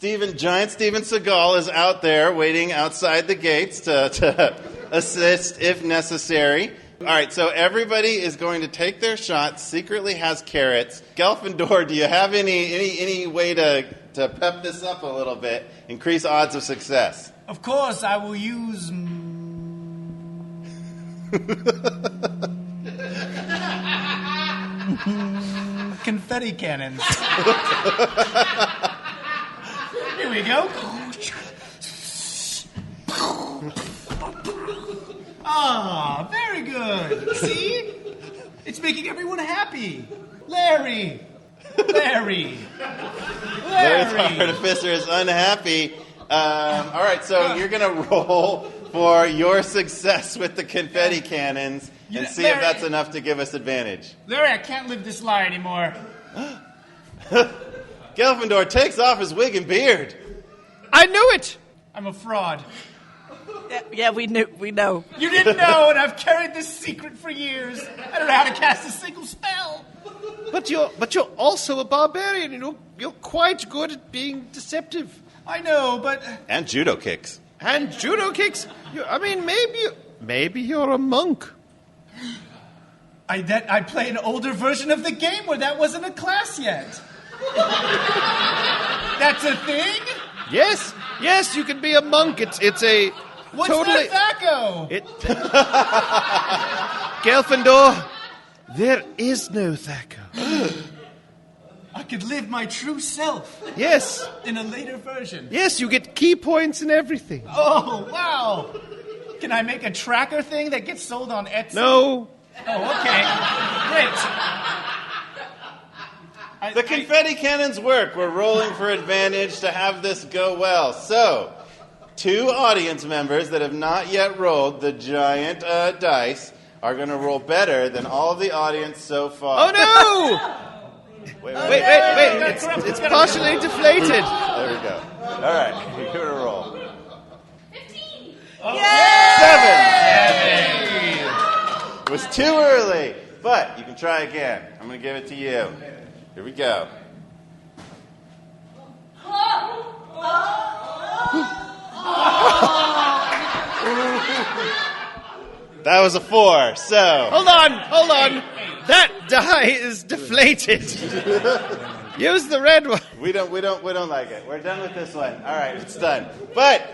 Giant Steven Seagal is out there waiting outside the gates to assist if necessary. All right, so everybody is going to take their shots, secretly has carrots. Gelfindor, do you have any way to pep this up a little bit, increase odds of success? Of course, I will use... confetti cannons. Here we go. Ah, very good. See? It's making everyone happy. Larry. Larry the Artificer is unhappy. All right, so you're going to roll for your success with the confetti cannons and see if that's enough to give us advantage. Larry, I can't live this lie anymore. Gelfindor takes off his wig and beard. I knew it. I'm a fraud. Yeah, we know. You didn't know, and I've carried this secret for years. I don't know how to cast a single spell. But you're also a barbarian. You're quite good at being deceptive. I know, but... And judo kicks. Maybe you're a monk. I play an older version of the game where that wasn't a class yet. That's a thing? Yes, you can be a monk. It's a What's totally... that It... Gelfindor, there is no Thaco. I could live my true self. Yes. In a later version. Yes, you get key points and everything. Oh, wow. Can I make a tracker thing that gets sold on Etsy? No. Oh, okay. Great. The confetti cannons work. We're rolling for advantage to have this go well. So, 2 audience members that have not yet rolled the giant dice are going to roll better than all of the audience so far. Oh, no! Wait. It's partially deflated. There we go. All right, you're going to roll. 15! Yay! 7! It was too early, but you can try again. I'm going to give it to you. Here we go. That was a 4, so... Hold on. That die is deflated. Use the red one. We don't like it. We're done with this one. All right, it's done. But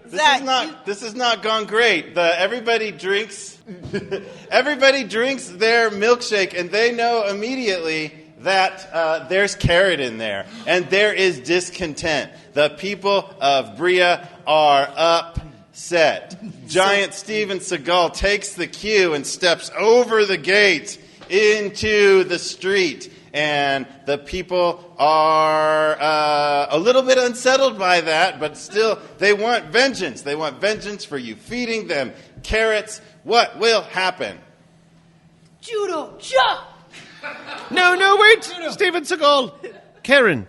this has not gone great. Everybody drinks their milkshake, and they know immediately that there's carrot in there, and there is discontent. The people of Bria are upset. Giant Steven Seagal takes the cue and steps over the gate into the street. And the people are a little bit unsettled by that, but still, they want vengeance. They want vengeance for you feeding them carrots. What will happen? Judo, jump! No, wait! Steven Seagal. Karen?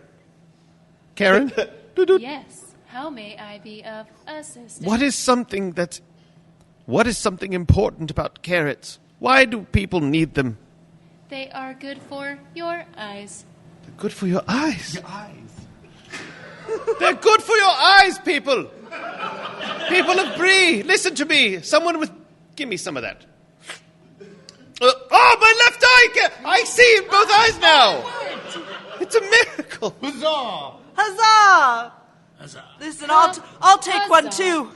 Yes. How may I be of assistance? What is something important about carrots? Why do people need them? They are good for your eyes. They're good for your eyes? Your eyes. They're good for your eyes, people! People of Bree, listen to me. Give me some of that. My left eye! I see in both eyes now! It's a miracle! Huzzah! Listen, I'll take one too.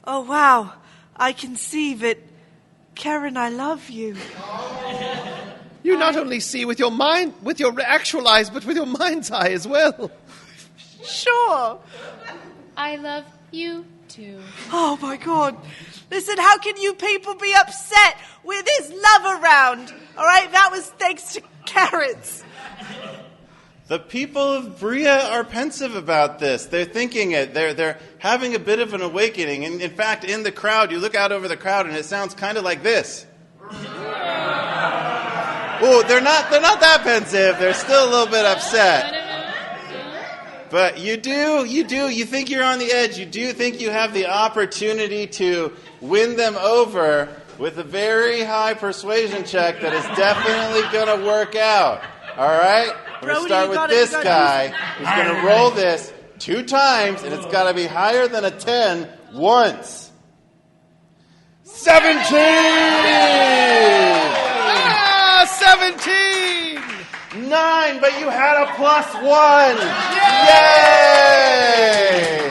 Oh, wow. I can see that, Karen, I love you. You not only see with your mind, with your actual eyes, but with your mind's eye as well. Sure. I love you too. Oh, my God. Listen, how can you people be upset with his love around? All right, that was thanks to carrots. The people of Bria are pensive about this. They're thinking it. They're having a bit of an awakening. And in fact, in the crowd, you look out over the crowd, and it sounds kind of like this. Oh, they're not that pensive. They're still a little bit upset. But you think you're on the edge. You do think you have the opportunity to win them over with a very high persuasion check that is definitely going to work out. All right? We're going to start with this guy who's going to roll this 2 times, and it's got to be higher than a 10 once. 17! 17! 9, but you had a +1. Yay!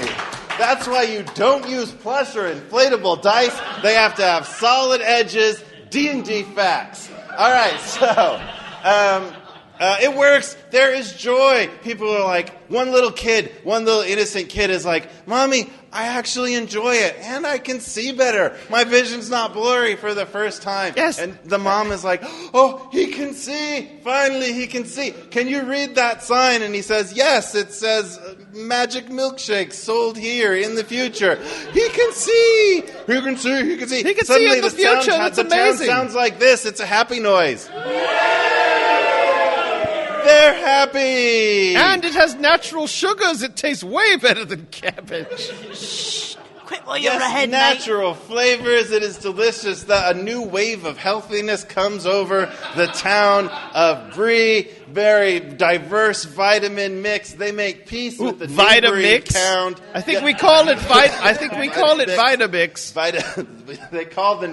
That's why you don't use plush or inflatable dice. They have to have solid edges. D&D facts. All right, so it works. There is joy. People are like, one little innocent kid is like, Mommy, I actually enjoy it, and I can see better. My vision's not blurry for the first time. Yes. And the mom is like, oh, he can see. Finally, he can see. Can you read that sign? And he says, yes, it says magic milkshakes sold here in the future. He can see. He can see. He can see. He can Suddenly see in the future. That's amazing. The town sounds like this. It's a happy noise. They're happy! And it has natural sugars. It tastes way better than cabbage. Shh! Quit while you're ahead, natural flavors. It is delicious. A new wave of healthiness comes over the town of Bree. Very diverse vitamin mix. They make peace with the neighboring town. I think we call it Vitamix. They call the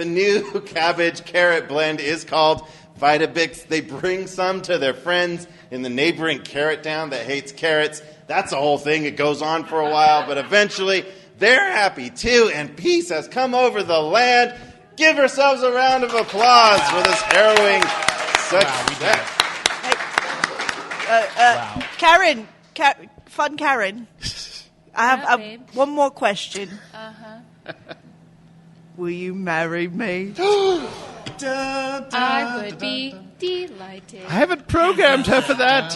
new cabbage carrot blend is called Vitabix. They bring some to their friends in the neighboring carrot town that hates carrots. That's a whole thing. It goes on for a while, but eventually they're happy too, and peace has come over the land. Give yourselves a round of applause for this harrowing success. Karen, fun Karen. I have one more question. Will you marry me? I would be delighted. I haven't programmed her for that.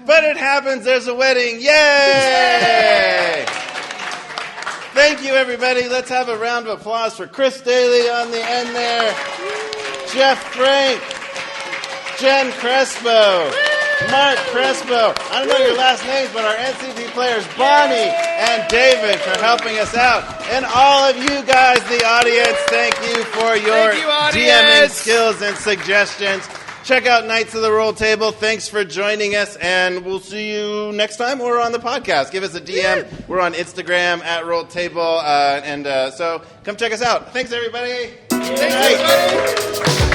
But it happens. There's a wedding. Yay! Thank you, everybody. Let's have a round of applause for Chris Daly on the end there. Jeff Frank. Jen Crespo. Marc Crespo. I don't know your last names, but our NCP players, Bonnie and David, for helping us out. And all of you guys, the audience, thank you for your DMing skills and suggestions. Check out Knights of the Roll Table. Thanks for joining us, and we'll see you next time or on the podcast. Give us a DM. We're on Instagram at Roll Table, so come check us out. Thanks, everybody. Thanks, everybody.